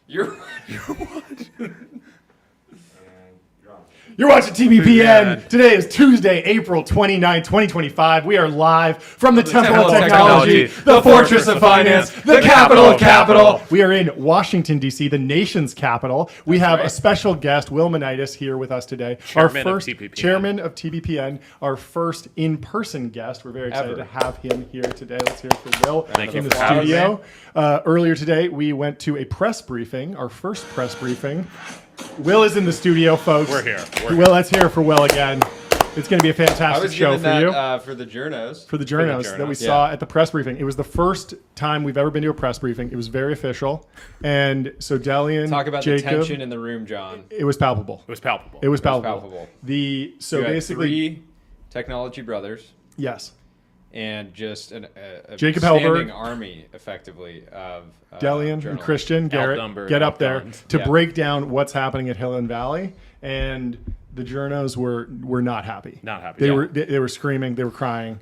You're You're watching TBPN. Today is Tuesday, April 29, 2025. We are live from the Temple of Technology, the Fortress of Finance, the capital of capital. We are in Washington, D.C., the nation's capital. We have a special guest, Will Menitis, here with us today. Chairman of TBPN, our first in-person guest. We're very excited to have him here today. Let's hear it for Will in the studio. Earlier today, we went to a press briefing, our first press briefing. Will is in the studio, folks. We're here. Will, let's hear it for Will again. It's going to be a fantastic show for you. For the journos. For the journos that we saw at the press briefing. It was the first time we've ever been to a press briefing. It was very official. And so Delian, talk about Jacob, the tension in the room, John. It was palpable. It was palpable. It was palpable. You Basically, three technology brothers. Yes. And just a Jacob standing army, effectively, of Delian and Christian Garrett get up there to break down what's happening at Hill and Valley, and the journos were not happy. Not happy. They were screaming. They were crying.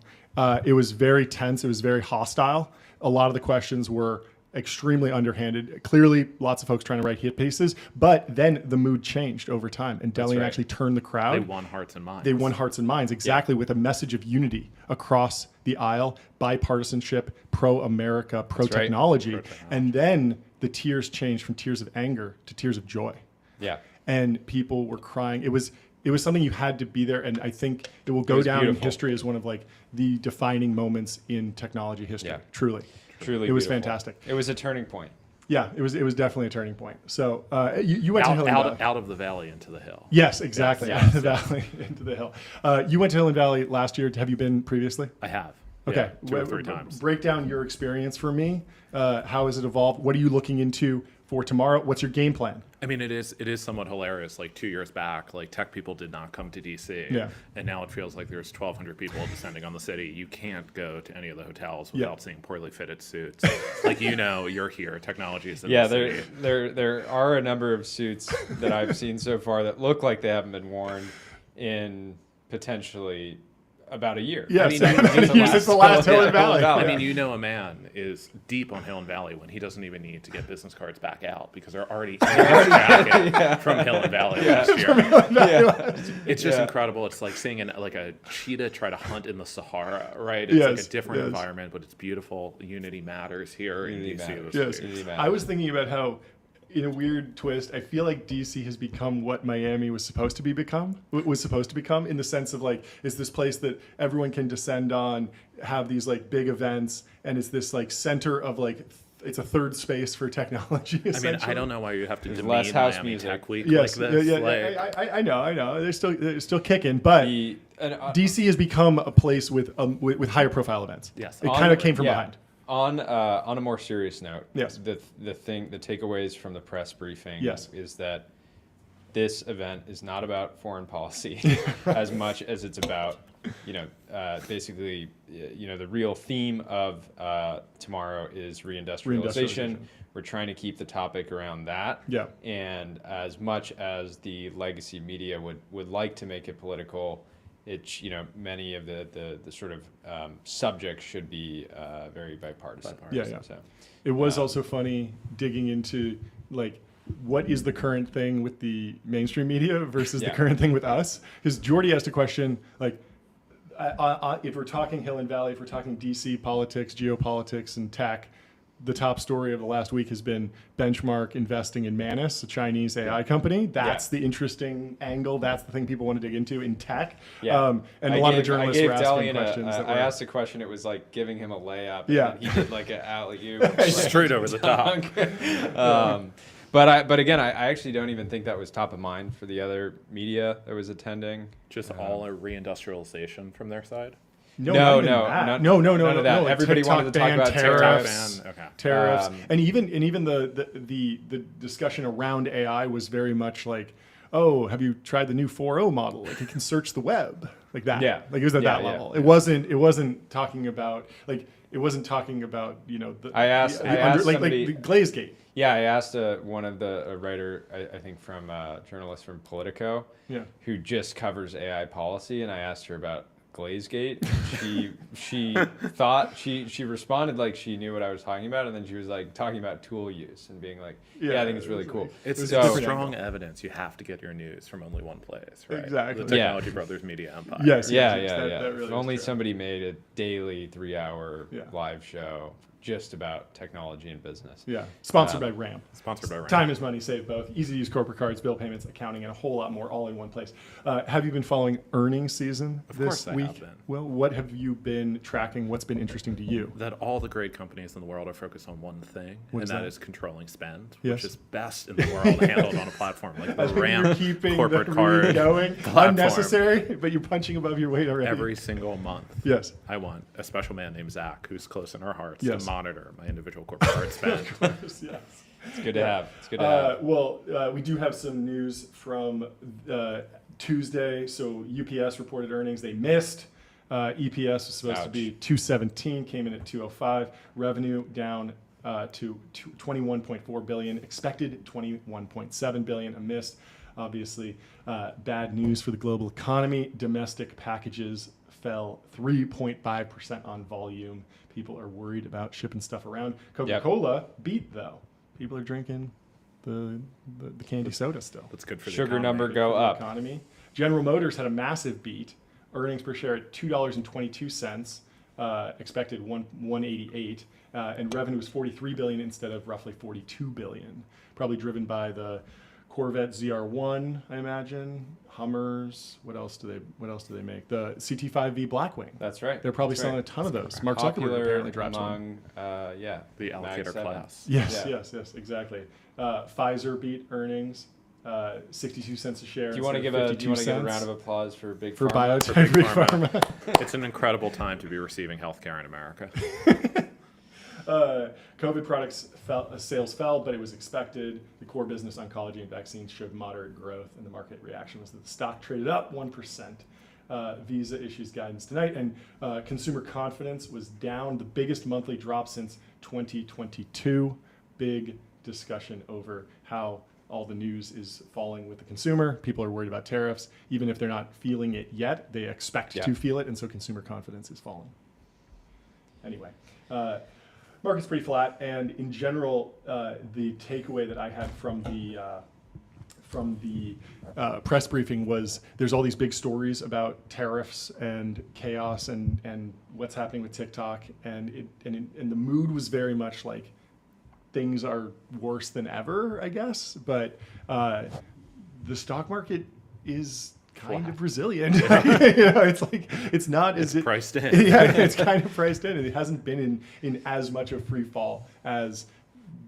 It was very tense. It was very hostile. A lot of the questions were extremely underhanded. Clearly, lots of folks trying to write hit pieces, but then the mood changed over time, and Delian actually turned the crowd. They won hearts and minds. They won hearts and minds, exactly, with a message of unity across the aisle, bipartisanship, pro-America, pro-technology. Right. And then the tears changed from tears of anger to tears of joy. Yeah. And people were crying. It was something you had to be there, and I think it will go down in history as one of the defining moments in technology history. Yeah. Truly, it was fantastic. It was a turning point. Yeah, it was definitely a turning point. So you went to Hill and Valley. Out of the valley into the hill. Yes, exactly. Out of the valley into the hill. You went to Hill and Valley last year. Have you been previously? I have. Okay. Yeah, 2 or 3 times. Break down your experience for me. How has it evolved? What are you looking into for tomorrow? What's your game plan? I mean, it is somewhat hilarious. 2 years back, tech people did not come to DC. Yeah. And now it feels like there's 1,200 people descending on the city. You can't go to any of the hotels without seeing poorly fitted suits. You're here. Technology is in the city. There are a number of suits that I've seen so far that look like they haven't been worn in potentially about a year. Yes, since the last Hill and Valley. I mean, a man is deep on Hill and Valley when he doesn't even need to get business cards back out because they're already in his jacket from Hill and Valley last year. It's just incredible. It's like seeing a cheetah try to hunt in the Sahara, right? It's a different environment, but it's beautiful. Unity matters here in DC. Yes. I was thinking about how, in a weird twist, I feel like DC has become what Miami was supposed to become in the sense of is this place that everyone can descend on, have these big events, and it's this center of it's a third space for technology. I mean, I don't know why you have to demean less house Miami music. Tech Week like this. I know. They're still kicking, but DC has become a place with higher profile events. Yes, it kind of came from behind. On a more serious note, yes. The takeaways from the press briefing yes. is that this event is not about foreign policy as much as it's about, basically, the real theme of tomorrow is reindustrialization. We're trying to keep the topic around that. Yeah. And as much as the legacy media would like to make it political, it's many of the sort of subjects should be very bipartisan. Yeah. So, it was also funny digging into what is the current thing with the mainstream media versus the current thing with us? Because Jordy asked a question if we're talking Hill and Valley, if we're talking DC politics, geopolitics, and tech, the top story of the last week has been Benchmark investing in Manus, a Chinese AI company. That's the interesting angle. That's the thing people want to dig into in tech. Yeah. And a lot of the journalists were asking questions. I asked a question. It was like giving him a layup. Yeah. And he did an alley-oop. Straight over the top. But again, I actually don't even think that was top of mind for the other media that was attending. Just all a reindustrialization from their side? No. None of that. Everybody TikTok wanted to talk about tariffs. Tariffs. And even the discussion around AI was very much have you tried the new 4.0 model? It can search the web like that. Yeah. It was at that level. It wasn't talking about the I asked somebody, the Glazegate. Yeah, I asked a writer, I think from a journalist from Politico, who just covers AI policy, and I asked her about Glazegate. She thought she responded like she knew what I was talking about, and then she was like talking about tool use and being like, "Yeah, I think it's really cool." It's So- strong evidence. You have to get your news from only one place, right? Exactly. The Technology Brothers Media Empire. Yes. Yeah. That really If is only true. somebody made a daily 3-hour Yeah. live show just about technology and business. Yeah. Sponsored by RAM. Sponsored by Rand. Time is money, save both. Easy to use corporate cards, bill payments, accounting, and a whole lot more all in one place. Have you been following earnings season Of this course I week? have been. Well, what have you been tracking? What's been interesting to you? That all the great companies in the world are focused on one thing, What and is that that? is controlling spend, Yes. which is best in the world handled on a platform like the You're RAM keeping corporate the card read going. platform. Unnecessary, but you're punching above your weight already. Every single month, Yes. I want a special man named Zach, who's close in our hearts, Yes. to monitor my individual corporate card spend. Of course, yes. It's good to have. It's good to have. Well, we do have some news from Tuesday. So UPS reported earnings. They missed. EPS was supposed to be 217, came in at 205. Revenue down to 21.4 billion. Expected 21.7 billion. A miss. Obviously, bad news for the global economy. Domestic packages fell 3.5% on volume. People are worried about shipping stuff around. Coca-Cola beat though. People are drinking the candy soda still. That's good for the Sugar economy. number go For the up. economy. General Motors had a massive beat. Earnings per share at $2.22. Expected 188, and revenue was 43 billion instead of roughly 42 billion. Probably driven by the Corvette ZR1, I imagine. Hummers. What else do they make? The CT5V Blackwing. That's right. They're probably That's selling right. a ton of those. Mark Zuckerberg Popular apparently drives one. among, The Mag allocator 7. class. Yes, Yeah. yes, exactly. Pfizer beat earnings, 62 cents a share. Do you want to give a round of applause for Big for Pharma? biotech, Big Big Pharma? Pharma. It's an incredible time to be receiving healthcare in America. COVID products sales fell, but it was expected. The core business, oncology and vaccines, showed moderate growth, and the market reaction was that the stock traded up 1%. Visa issues guidance tonight, and consumer confidence was down, the biggest monthly drop since 2022. Big discussion over how all the news is falling with the consumer. People are worried about tariffs. Even if they're not feeling it yet, they expect to feel it, and so consumer confidence is falling. Anyway. Market's pretty flat, and in general, the takeaway that I had from the press briefing was there's all these big stories about tariffs and chaos and what's happening with TikTok, and the mood was very much like things are worse than ever, I guess. But the stock market is kind of resilient. It's like it's not as priced in. Yeah, it's kind of priced in, and it hasn't been in as much of free fall as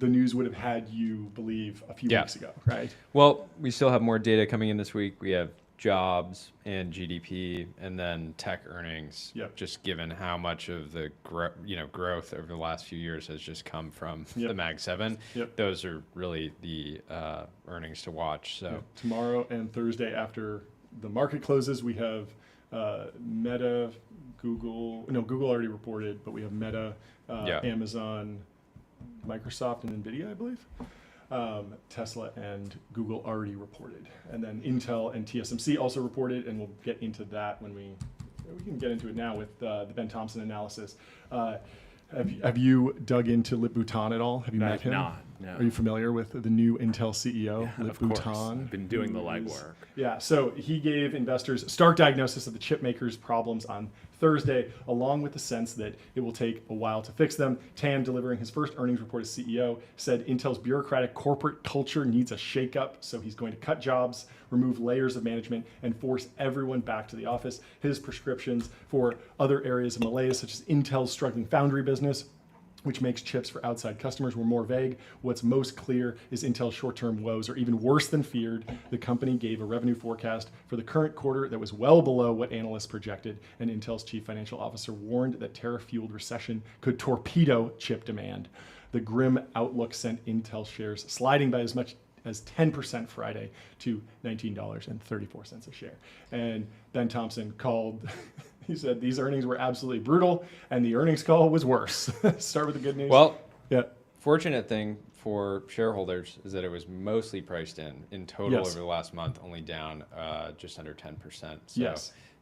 the news would have had you believe a few weeks ago, right? Well, we still have more data coming in this week. We have jobs and GDP, and then tech earnings. Yep. Just given how much of the growth over the last few years has just come from the Mag 7, those are really the earnings to watch. So tomorrow and Thursday after the market closes, we have Meta, Google. No, Google already reported, but we have Meta, Amazon, Microsoft, and NVIDIA, I believe. Tesla and Google already reported. And then Intel and TSMC also reported, and we'll get into that when we can get into it now with the Ben Thompson analysis. Have you dug into Lip Bhutan at all? Have you met him? Not, no. Are you familiar with the new Intel CEO, Lip Of course. Bhutan? I've been doing the legwork. Yeah, so he gave investors stark diagnosis of the chip makers' problems on Thursday, along with the sense that it will take a while to fix them. Tan, delivering his first earnings report as CEO, said Intel's bureaucratic corporate culture needs a shakeup, so he's going to cut jobs, remove layers of management, and force everyone back to the office. His prescriptions for other areas of malaise, such as Intel's struggling foundry business, which makes chips for outside customers, were more vague. What's most clear is Intel's short-term woes are even worse than feared. The company gave a revenue forecast for the current quarter that was well below what analysts projected, and Intel's chief financial officer warned that tariff-fueled recession could torpedo chip demand. The grim outlook sent Intel shares sliding by as much as 10% Friday to $19.34 a share. And Ben Thompson called... He said these earnings were absolutely brutal, and the earnings call was worse. Start with the good news. Well, fortunate thing for shareholders is that it was mostly priced in total over the last month, only down just under 10%. So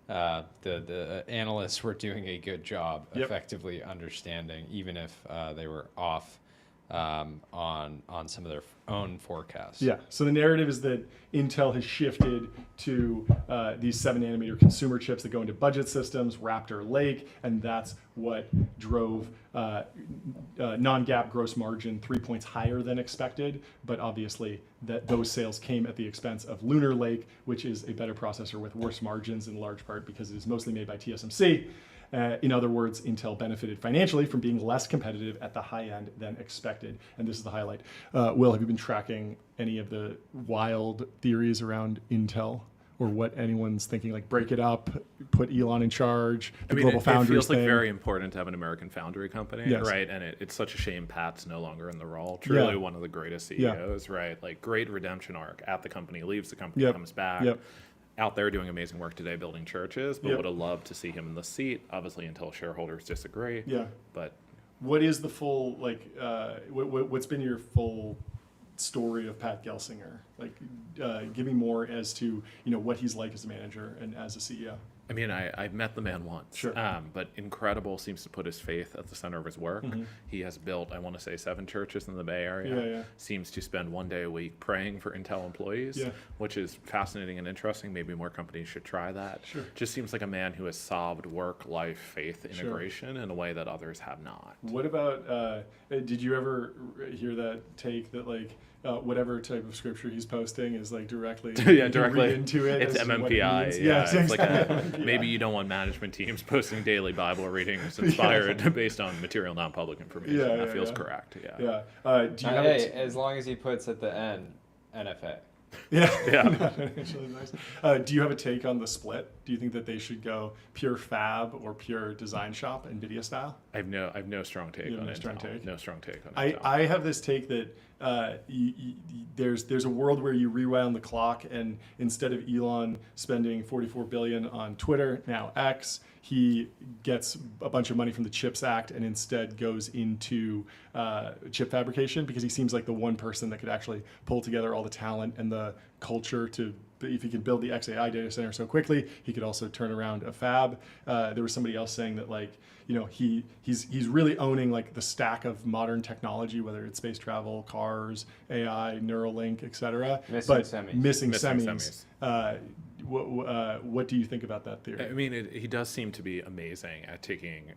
the analysts were doing a good job Yep. effectively understanding, even if they were off on some of their own forecasts. Yeah. So the narrative is that Intel has shifted to these 7-nanometer consumer chips that go into budget systems, Raptor Lake, and that's what drove non-GAAP gross margin 3 points higher than expected. But obviously, those sales came at the expense of Lunar Lake, which is a better processor with worse margins in large part because it is mostly made by TSMC. In other words, Intel benefited financially from being less competitive at the high end than expected. And this is the highlight. Will, have you been tracking any of the wild theories around Intel? Or what anyone's thinking, like break it up, put Elon in charge, the global it foundries feels thing. like very important to have an American foundry company, Yes. right? And it's such a shame Pat's no longer in the role. Truly one of the greatest CEOs, right? Like great redemption arc at the company, leaves the company, comes back. Out there doing amazing work today, building churches, but would have loved to see him in the seat. Obviously, until shareholders disagree. But what is the full what's been your full story of Pat Gelsinger? Like, give me more as to what he's like as a manager and as a CEO. I mean, I've met the man once, Sure. But incredible, seems to put his faith at the center of his work. He has built, I want to say, 7 churches in the Bay Area. Seems to spend 1 day a week praying for Intel employees, which is fascinating and interesting. Maybe more companies should try that. Sure. Just seems like a man who has solved work-life faith integration in a way that others have not. What about, did you ever hear that take that whatever type of scripture he's posting is directly directly read into it? It's as to what it MMPI. means? It's like MMPI. maybe you don't want management teams posting daily Bible readings inspired based on material non-public information. That feels correct. Do you have Hey, as long as he puts at the end, NFA. Actually nice. Do you have a take on the split? Do you think that they should go pure fab or pure design shop, NVIDIA style? I have no strong take on it. No strong take on it. I have this take that there's a world where you rewound the clock, and instead of Elon spending $44 billion on Twitter, now X, he gets a bunch of money from the CHIPS Act and instead goes into chip fabrication, because he seems like the one person that could actually pull together all the talent and the culture to. If he could build the XAI data center so quickly, he could also turn around a fab. There was somebody else saying that he's really owning the stack of modern technology, whether it's space travel, cars, AI, Neuralink, etc. Missing semis. What do you think about that theory? I mean, he does seem to be amazing at taking,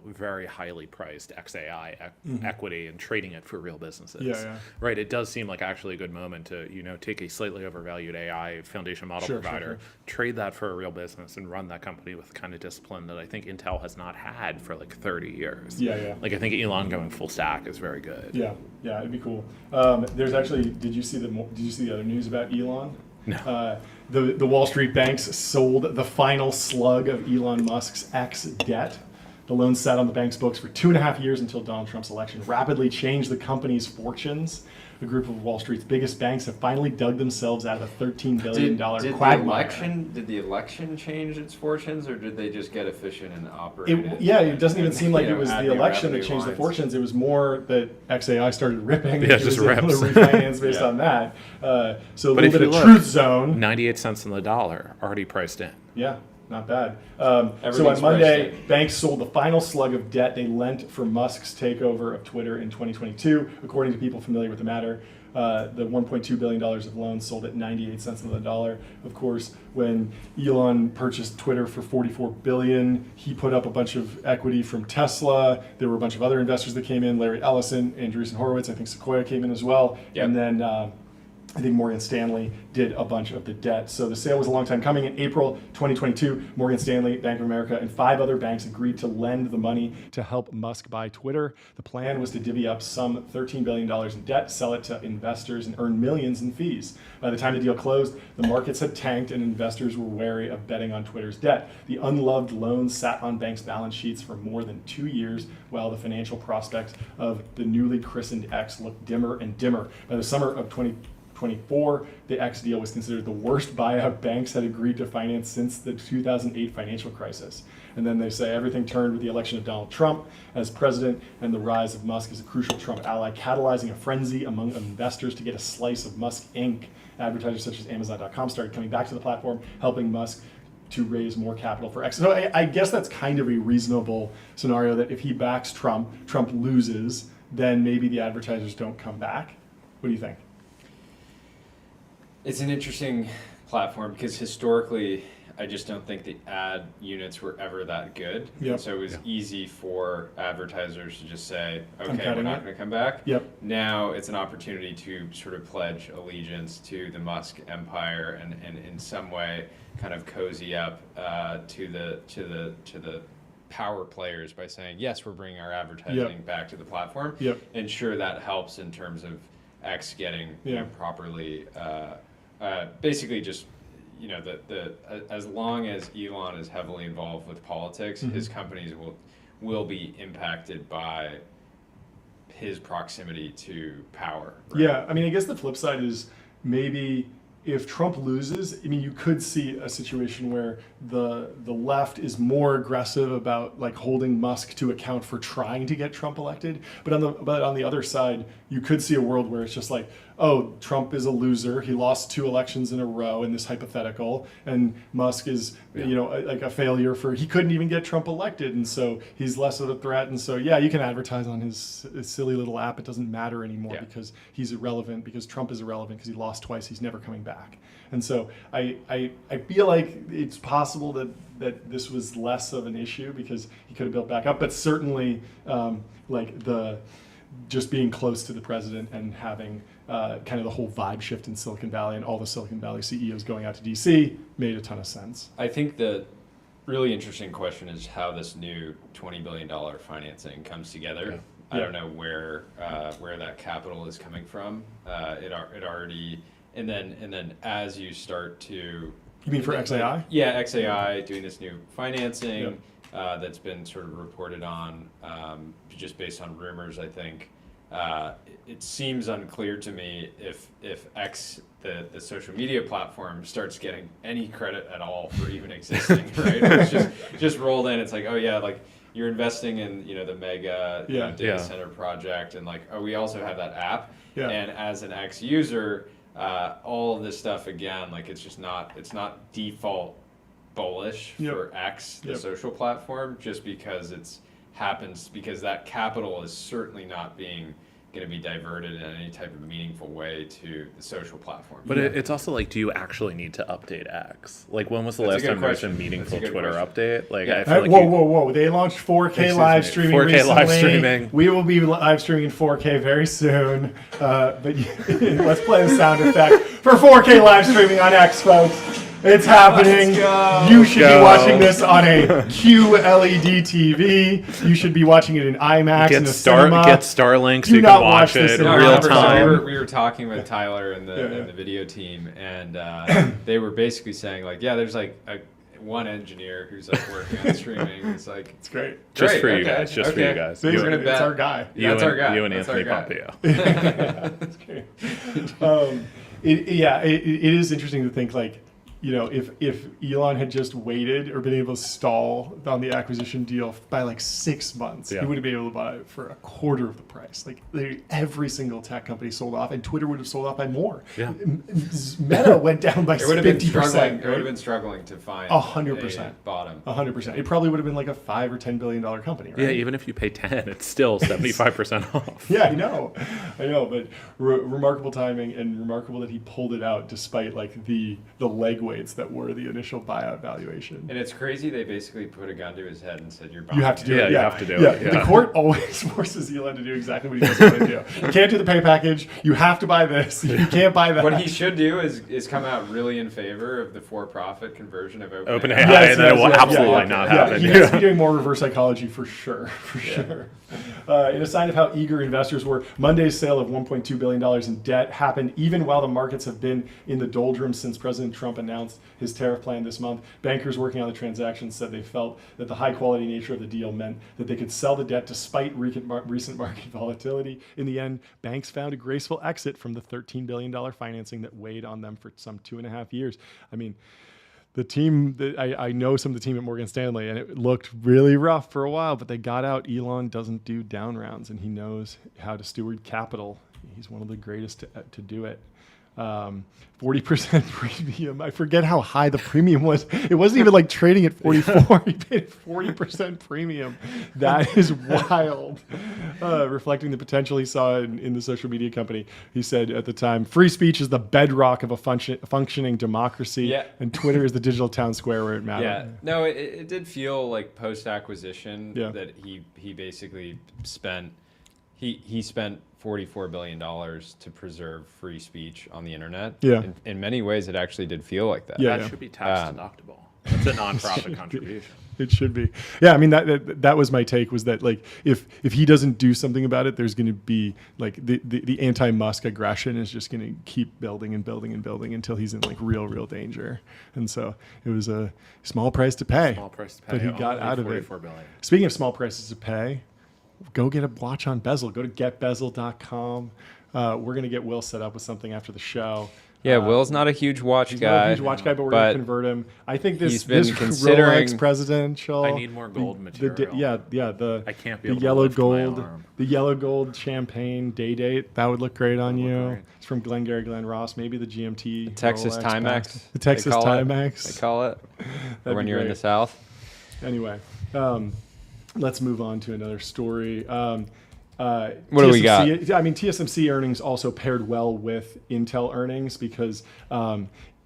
very highly priced XAI equity and trading it for real businesses. Right. It does seem like actually a good moment to, take a slightly overvalued AI foundation model provider, trade that for a real business and run that company with the kind of discipline that I think Intel has not had for 30 years. I think Elon going full stack is very good. It'd be cool. There's actually, did you see the other news about Elon? No. The Wall Street banks sold the final slug of Elon Musk's X debt. The loan sat on the bank's books for 2.5 years until Donald Trump's election rapidly changed the company's fortunes. A group of Wall Street's biggest banks have finally dug themselves out of a $13 billion quagmire. Did the election change its fortunes, or did they just get efficient and operate? It doesn't even seem like it was the election that changed the fortunes. It was more that XAI started ripping. Yeah, just rips. Able to refinance based on that. So but a little bit of truth zone. 98 cents on the dollar already priced in. Yeah. Not bad. So on Monday, banks sold the final slug of debt they lent for Musk's takeover of Twitter in 2022. According to people familiar with the matter, the $1.2 billion of loans sold at 98 cents on the dollar. Of course, when Elon purchased Twitter for $44 billion, he put up a bunch of equity from Tesla. There were a bunch of other investors that came in, Larry Ellison, Andreessen Horowitz, I think Sequoia came in as well. And then I think Morgan Stanley did a bunch of the debt. So the sale was a long time coming. In April 2022, Morgan Stanley, Bank of America, and 5 other banks agreed to lend the money to help Musk buy Twitter. The plan was to divvy up some $13 billion in debt, sell it to investors, and earn millions in fees. By the time the deal closed, the markets had tanked and investors were wary of betting on Twitter's debt. The unloved loans sat on banks' balance sheets for more than 2 years, while the financial prospects of the newly christened X looked dimmer and dimmer. By the summer of 2024, the X deal was considered the worst buyout banks had agreed to finance since the 2008 financial crisis. And then they say everything turned with the election of Donald Trump as president and the rise of Musk as a crucial Trump ally, catalyzing a frenzy among investors to get a slice of Musk Inc. Advertisers such as Amazon.com started coming back to the platform, helping Musk to raise more capital for X. So I guess that's kind of a reasonable scenario that if he backs Trump, Trump loses, then maybe the advertisers don't come back. What do you think? It's an interesting platform because historically, I just don't think the ad units were ever that good. Yep. So it was easy for advertisers to just say, I'm okay, we're cutting not it. going to come back. Yep. Now it's an opportunity to sort of pledge allegiance to the Musk empire and in some way kind of cozy up to the power players by saying, yes, we're bringing our advertising back to the platform. Yep. And sure, that helps in terms of X getting properly, basically just, as long as Elon is heavily involved with politics, his companies will be impacted by his proximity to power. Right? Yeah, I mean, I guess the flip side is maybe if Trump loses, I mean, you could see a situation where the left is more aggressive about like holding Musk to account for trying to get Trump elected. But on the other side, you could see a world where it's just like, oh, Trump is a loser. He lost 2 elections in a row in this hypothetical, and Musk is like a failure he couldn't even get Trump elected, and so he's less of a threat. And so you can advertise on his silly little app. It doesn't matter anymore because he's irrelevant, because Trump is irrelevant because he lost twice. He's never coming back. And so I feel like it's possible that this was less of an issue because he could have built back up, but certainly just being close to the president and having kind of the whole vibe shift in Silicon Valley and all the Silicon Valley CEOs going out to DC made a ton of sense. I think the really interesting question is how this new $20 billion financing comes together. Yeah. I don't know where that capital is coming from. It already, and then as you start to. You mean for XAI? Yeah, XAI doing this new financing that's been sort of reported on just based on rumors, I think. It seems unclear to me if X, the social media platform, starts getting any credit at all for even existing, right? It's just rolled in. It's like, oh yeah, like you're investing in the mega data center project, and like, oh, we also have that app. Yeah. And as an X user, all of this stuff again, like it's not default bullish for X, the social platform, just because because that capital is certainly not going to be diverted in any type of meaningful way to the social platform. But it's also like, do you actually need to update X? Like, when was the last time there was a meaningful Twitter update? Like, I feel like whoa! They launched 4K live streaming 4K recently. live streaming. We will be live streaming in 4K very soon. But let's play the sound effect for 4K live streaming on X, folks. It's happening. You should be watching this on a QLED TV. You should be watching it in IMAX in the cinema. Get Starlink so you can watch it in real time. We were talking with Tyler and the video team, and they were basically saying like, there's like one engineer who's like working on streaming. It's like it's great. Just for you guys. Just for you guys. We're gonna bet. It's our guy. That's our guy. You and Anthony Pompeo. That's great. It is interesting to think like, if Elon had just waited or been able to stall on the acquisition deal by like 6 months, he would have been able to buy it for a quarter of the price. Like every single tech company sold off, and Twitter would have sold off by more. Yeah. Meta went down by 50%. It would have been struggling to find 100% bottom. 100%. It probably would have been like a $5 or $10 billion company, right? Yeah, even if you pay 10, it's still 75% off. Yeah, I know, but remarkable timing, and remarkable that he pulled it out despite like the leg weights that were the initial buyout valuation. And it's crazy they basically put a gun to his head and said, you're buying. You have to do it. You have to do it. The court always forces Elon to do exactly what he doesn't want to do. You can't do the pay package. You have to buy this. You can't buy that. What he should do is come out really in favor of the for-profit conversion of OpenAI. And then it will absolutely not happen. He needs to be doing more reverse psychology for sure. In a sign of how eager investors were, Monday's sale of $1.2 billion in debt happened even while the markets have been in the doldrums since President Trump announced his tariff plan this month. Bankers working on the transaction said they felt that the high-quality nature of the deal meant that they could sell the debt despite recent market volatility. In the end, banks found a graceful exit from the $13 billion financing that weighed on them for some 2.5 years. I mean, the team, I know some of the team at Morgan Stanley, and it looked really rough for a while, but they got out. Elon doesn't do down rounds, and he knows how to steward capital. He's one of the greatest to do it. 40% premium. I forget how high the premium was. It wasn't even like trading at 44. He paid 40% premium. That is wild. Reflecting the potential he saw in the social media company. He said at the time, free speech is the bedrock of a functioning democracy, Yeah. and Twitter is the digital town square where it matters. Yeah, no, it did feel like post-acquisition Yeah. that he basically spent he spent $44 billion to preserve free speech on the internet. Yeah. In many ways, it actually did feel like that. Yeah. That should be tax deductible. It's a nonprofit contribution. It should be. Yeah, I mean that was my take, was that like if he doesn't do something about it, there's going to be like the anti-Musk aggression is just going to keep building and building and building until he's in like real danger. And so it was a small price to pay. Small price to pay. But he got Only out of it. $44 billion. Speaking of small prices to pay, go get a watch on Bezel. Go to getbezel.com. We're going to get Will set up with something after the show. Yeah, Will's not a huge watch He's guy. not a huge watch guy, but we're going to convert him. I think he's this been considering- Rolex presidential. I need more gold material. The I can't be the able to yellow lift my gold, arm. the yellow gold champagne day date. That would look great on That would you. look great. It's from Glengarry Glen Ross. Maybe the GMT, Texas Rolex Timex. back. The Texas they call it. Timex. They call it. That'd When be you're in great. the South. Anyway, let's move on to another story. What do we got? I mean, TSMC earnings also paired well with Intel earnings because,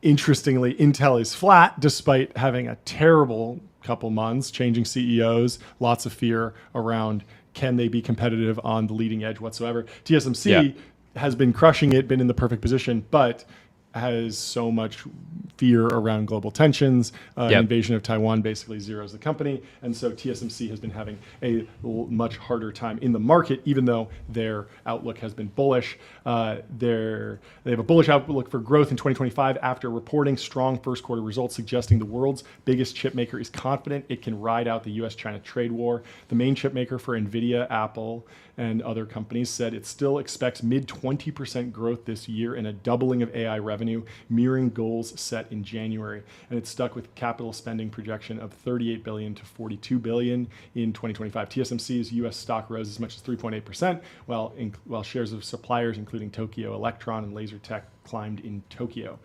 interestingly, Intel is flat despite having a terrible couple months, changing CEOs, lots of fear around can they be competitive on the leading edge whatsoever. TSMC has been crushing it, been in the perfect position, but has so much fear around global tensions. Invasion of Taiwan basically zeroes the company. And so TSMC has been having a much harder time in the market, even though their outlook has been bullish. They have a bullish outlook for growth in 2025 after reporting strong first quarter results, suggesting the world's biggest chip maker is confident it can ride out the US-China trade war. The main chip maker for NVIDIA, Apple, and other companies said it still expects mid 20% growth this year and a doubling of AI revenue, mirroring goals set in January. And it's stuck with capital spending projection of $38 billion to $42 billion in 2025. TSMC's U.S. stock rose as much as 3.8%, while shares of suppliers, including Tokyo Electron and Lasertech, climbed in Tokyo.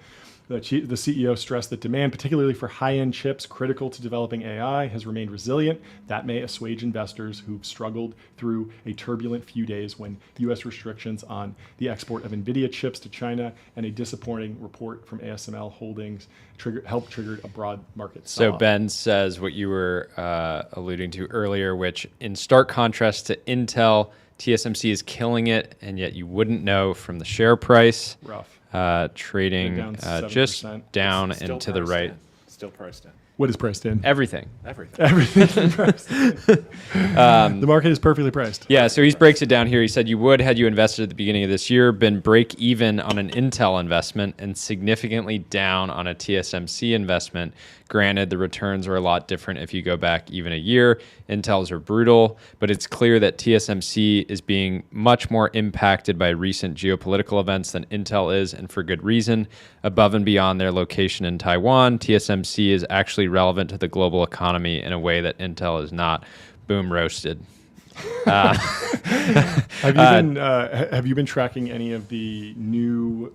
The CEO stressed that demand, particularly for high-end chips critical to developing AI, has remained resilient. That may assuage investors who've struggled through a turbulent few days when U.S. restrictions on the export of NVIDIA chips to China and a disappointing report from ASML Holdings helped trigger a broad market So sell-off. Ben says what you were alluding to earlier, which in stark contrast to Intel, TSMC is killing it, and yet you wouldn't know from the share price. Rough. Trading They're down just 7%. down Still and to the priced right. in. Still priced in. What is priced in? Everything. Everything. Everything's been priced in. The market is perfectly priced. Yeah, so he breaks it down here. He said you would, had you invested at the beginning of this year, been break even on an Intel investment and significantly down on a TSMC investment. Granted, the returns are a lot different if you go back even a year. Intel's are brutal, but it's clear that TSMC is being much more impacted by recent geopolitical events than Intel is, and for good reason. Above and beyond their location in Taiwan, TSMC is actually relevant to the global economy in a way that Intel is not. Boom, roasted. Have you been tracking any of the new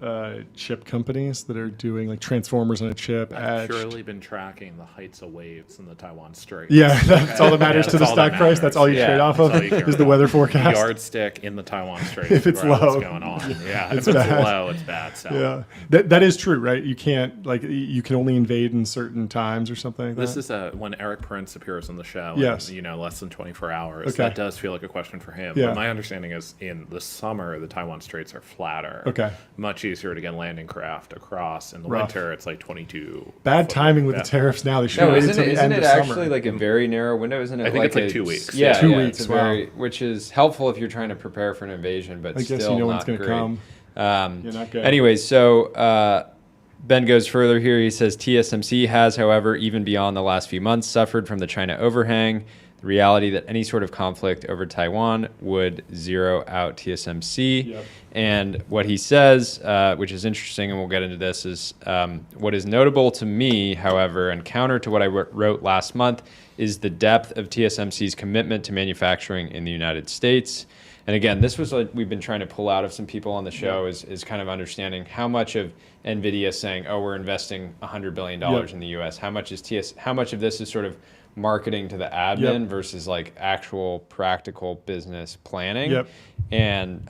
chip companies that are doing like transformers on a chip? I've etched? purely been tracking the heights of waves in the Taiwan Strait. Yeah, that's all that matters Yeah, to the that's all that stock price. That's all you Yeah, trade off That's of all you care is the about. weather The forecast. yardstick in the Taiwan Strait. If it's is where low. what's going on. Yeah, It's if it's bad. low, it's bad. So. Yeah, that is true, right? You can't you can only invade in certain times or something like This that. is when Eric Prince appears on the show. Yes. In, less than 24 hours. Okay. That does feel like a question for him. Yeah. But my understanding is in the summer, the Taiwan Straits are flatter. Okay. Much easier to get landing craft across. In the Rough. winter, it's like 22. Bad foot. timing with Yeah. the tariffs now. They should No, wait isn't until it, the isn't end it of actually summer. like a very narrow window? Isn't it? I think it's like 2 weeks. Yeah, 2 yeah, weeks, It's wow. which is helpful if you're trying to prepare for an invasion, but I guess still you know when not it's going to great. come. You're not good. Anyways, so Ben goes further here. He says TSMC has, however, even beyond the last few months, suffered from the China overhang. The reality that any sort of conflict over Taiwan would zero out TSMC. Yep. And what he says, which is interesting, and we'll get into this, is what is notable to me, however, and counter to what I wrote last month, is the depth of TSMC's commitment to manufacturing in the United States. And again, this was like we've been trying to pull out of some people on the show is kind of understanding how much of NVIDIA saying, oh, we're investing $100 billion in the US. How much of this is sort of marketing to the admin versus like actual practical business planning. And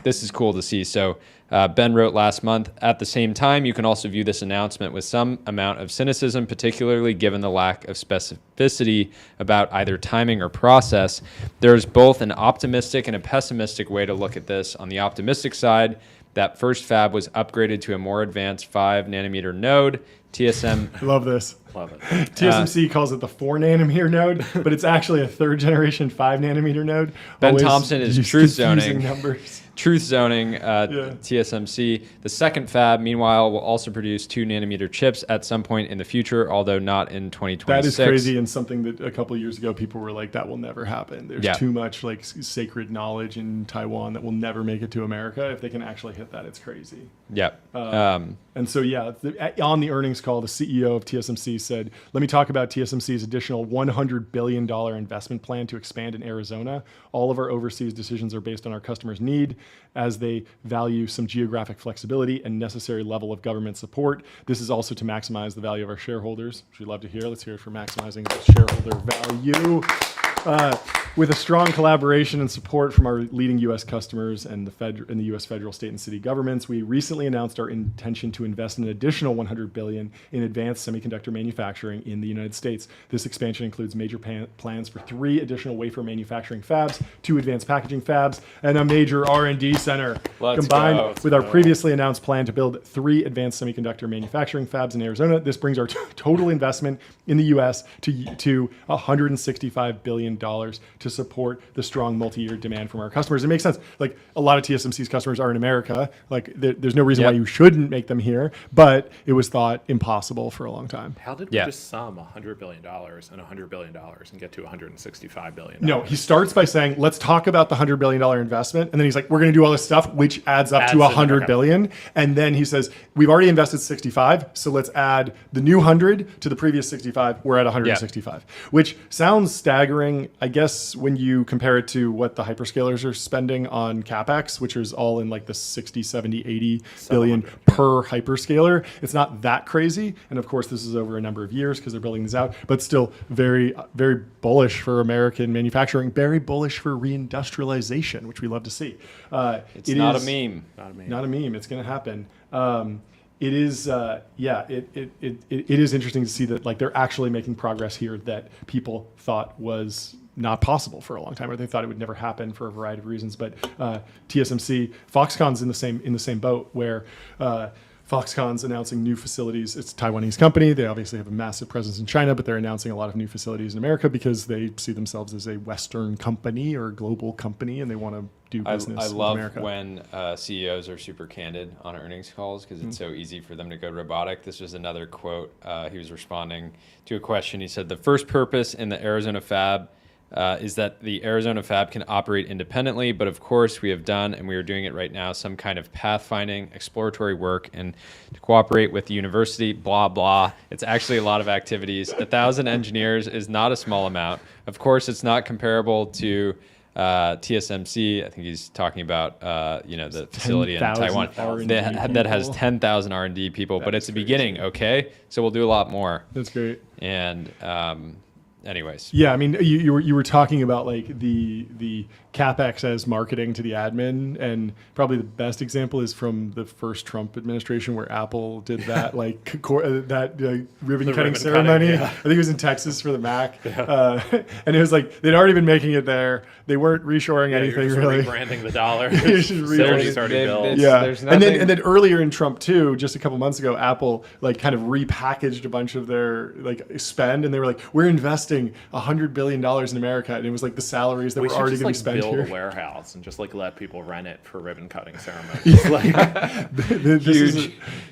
this is cool to see. So Ben wrote last month, at the same time, you can also view this announcement with some amount of cynicism, particularly given the lack of specificity about either timing or process. There's both an optimistic and a pessimistic way to look at this. On the optimistic side, that first fab was upgraded to a more advanced 5 nanometer node. TSM. Love this. Love it. TSMC calls it the 4 nanometer node, but it's actually a 3rd generation 5 nanometer node. Ben Always Thompson is just truth confusing zoning. numbers. Truth zoning TSMC. The second fab, meanwhile, will also produce 2 nanometer chips at some point in the future, although not in 2026. That is crazy, and something that a couple of years ago people were like, that will never happen. There's too much like sacred knowledge in Taiwan that will never make it to America. If they can actually hit that, it's crazy. And so, on the earnings call, the CEO of TSMC said, let me talk about TSMC's additional $100 billion investment plan to expand in Arizona. All of our overseas decisions are based on our customers' need as they value some geographic flexibility and necessary level of government support. This is also to maximize the value of our shareholders, which we love to hear. Let's hear it for maximizing shareholder value. With a strong collaboration and support from our leading U.S. customers and the U.S. federal, state, and city governments, we recently announced our intention to invest an additional $100 billion in advanced semiconductor manufacturing in the United States. This expansion includes major plans for 3 additional wafer manufacturing fabs, 2 advanced packaging fabs, and a major R&D center. Combined with our previously announced plan to build 3 advanced semiconductor manufacturing fabs in Arizona, this brings our total investment in the U.S. to $165 billion to support the strong multi-year demand from our customers. It makes sense. Like a lot of TSMC's customers are in America. Like there's no reason why you shouldn't make them here, but it was thought impossible for a long time. How did we just sum $100 billion and $100 billion and get to $165 billion? No, he starts by saying, let's talk about the $100 billion investment. And then he's like, we're going to do all this stuff, which adds up to $100 billion. And then he says, we've already invested 65. So let's add the new 100 to the previous 65. We're at 165, which sounds staggering. I guess when you compare it to what the hyperscalers are spending on CapEx, which is all in like the 60, 70, 80 billion per hyperscaler, it's not that crazy. And of course, this is over a number of years because they're building this out, but still very, very bullish for American manufacturing, very bullish for reindustrialization, which we love to see. It's not a meme. Not a meme. It's going to happen. It is, it is interesting to see that like they're actually making progress here that people thought was not possible for a long time, or they thought it would never happen for a variety of reasons. But TSMC, Foxconn's in the same boat where Foxconn's announcing new facilities. It's a Taiwanese company. They obviously have a massive presence in China, but they're announcing a lot of new facilities in America because they see themselves as a Western company or a global company, and they want to do business I with love America. when CEOs are super candid on earnings calls because it's so easy for them to go robotic. This was another quote. He was responding to a question. He said, the first purpose in the Arizona fab is that the Arizona fab can operate independently, but of course we have done, and we are doing it right now, some kind of pathfinding, exploratory work, and to cooperate with the university, blah, blah. It's actually a lot of activities. 1,000 engineers is not a small amount. Of course, it's not comparable to TSMC. I think he's talking about the facility in Taiwan that has 10,000 R&D people, but it's a beginning, okay? So we'll do a lot more. That's great. And anyways. Yeah, I mean, you were talking about like the CapEx as marketing to the admin, and probably the best example is from the first Trump administration where Apple did that ribbon cutting ceremony. I think it was in Texas for the Mac, and it was like they'd already been making it there. They weren't reshoring anything you're just really. Rebranding the dollar. Synergy's already built. Yeah, and then earlier in Trump too, just a couple months ago, Apple like kind of repackaged a bunch of their like spend, and they were like, we're investing $100 billion in America, and it was like the salaries that were already going to be spent build here. A warehouse and just like let people rent it for ribbon cutting ceremonies.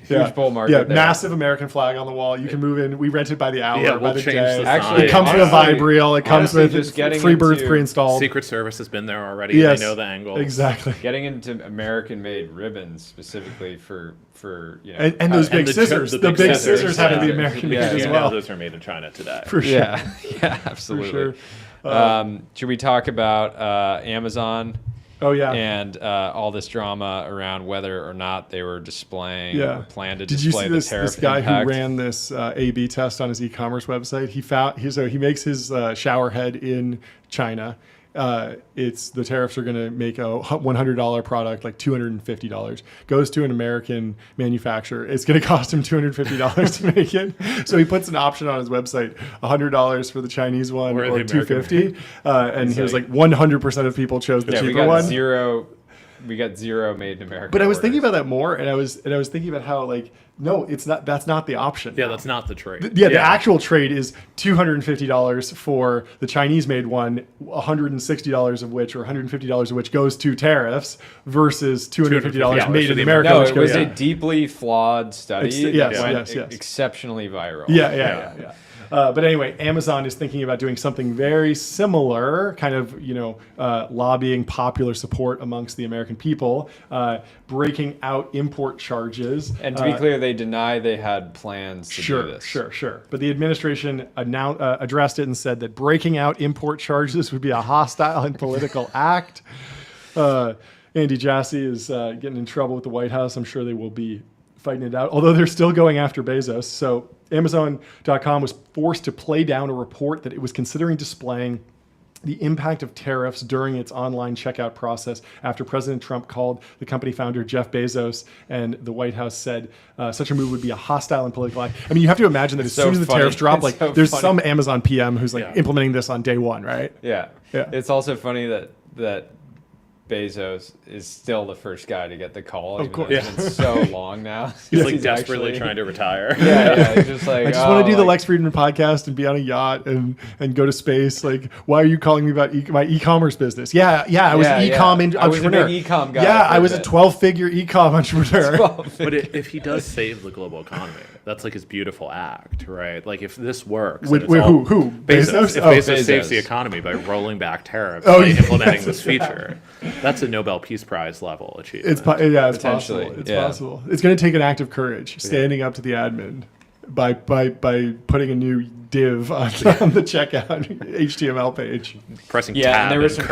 Huge bull market. Yeah, there. Massive American flag on the wall. You can move in. We rent it by the hour, by the day. Actually, it comes with a Vibreel. It comes with just free birth pre-installed. Secret Service has been there already. Yes, they know the angles. Exactly. Getting into American-made ribbons specifically for and those big scissors. The big scissors having the American made as well. Those are made in China today. For sure. Yeah, absolutely. For sure. Should we talk about Amazon Oh, yeah. And all this drama around whether or not they were displaying or planned to Did you display see the this tariff guy impact. who ran this A/B test on his e-commerce website? He makes his shower head in China. The tariffs are going to make a $100 product like $250. Goes to an American manufacturer. It's going to cost him $250 to make it. So he puts an option on his website: $100 for the Chinese one or $250. And he was like 100% of people chose the cheaper one. We got zero made in America. But I was thinking about that more, and I was thinking about how like no, it's not. That's not the option. Yeah, that's not the trade. The actual trade is $250 for the Chinese-made one, $160 of which, or $150 of which, goes to tariffs, versus $250 made in America. No, it was a deeply flawed study that went yes. exceptionally viral. Yeah. But anyway, Amazon is thinking about doing something very similar, kind of, lobbying popular support amongst the American people, breaking out import charges. And to be clear, they deny they had plans to do this. Sure. But the administration addressed it and said that breaking out import charges would be a hostile and political act. Andy Jassy is getting in trouble with the White House. I'm sure they will be fighting it out, although they're still going after Bezos. So Amazon.com was forced to play down a report that it was considering displaying the impact of tariffs during its online checkout process after President Trump called the company founder Jeff Bezos, and the White House said such a move would be a hostile and political act. I mean, you have to imagine that as soon as the tariffs drop, there's some Amazon PM who's implementing this on day one, right? Yeah. It's also funny that Bezos is still the first guy to get the call. Of course. It's been so long now. He's like desperately trying to retire. He's just like, I just want to do the Lex Friedman podcast and be on a yacht and go to space. Like, why are you calling me about my e-commerce business? I was an e-com entrepreneur. I was a big e-com guy. Yeah, I was a 12-figure e-com entrepreneur. But if he does save the global economy, that's like his beautiful act, right? Like if this works, who? Bezos. If Bezos saves the economy by rolling back tariffs, by implementing this feature, that's a Nobel Peace Prize level achievement. It's possible. It's possible. It's going to take an act of courage, standing up to the admin by putting a new div on the checkout HTML page. Pressing tab. And there was some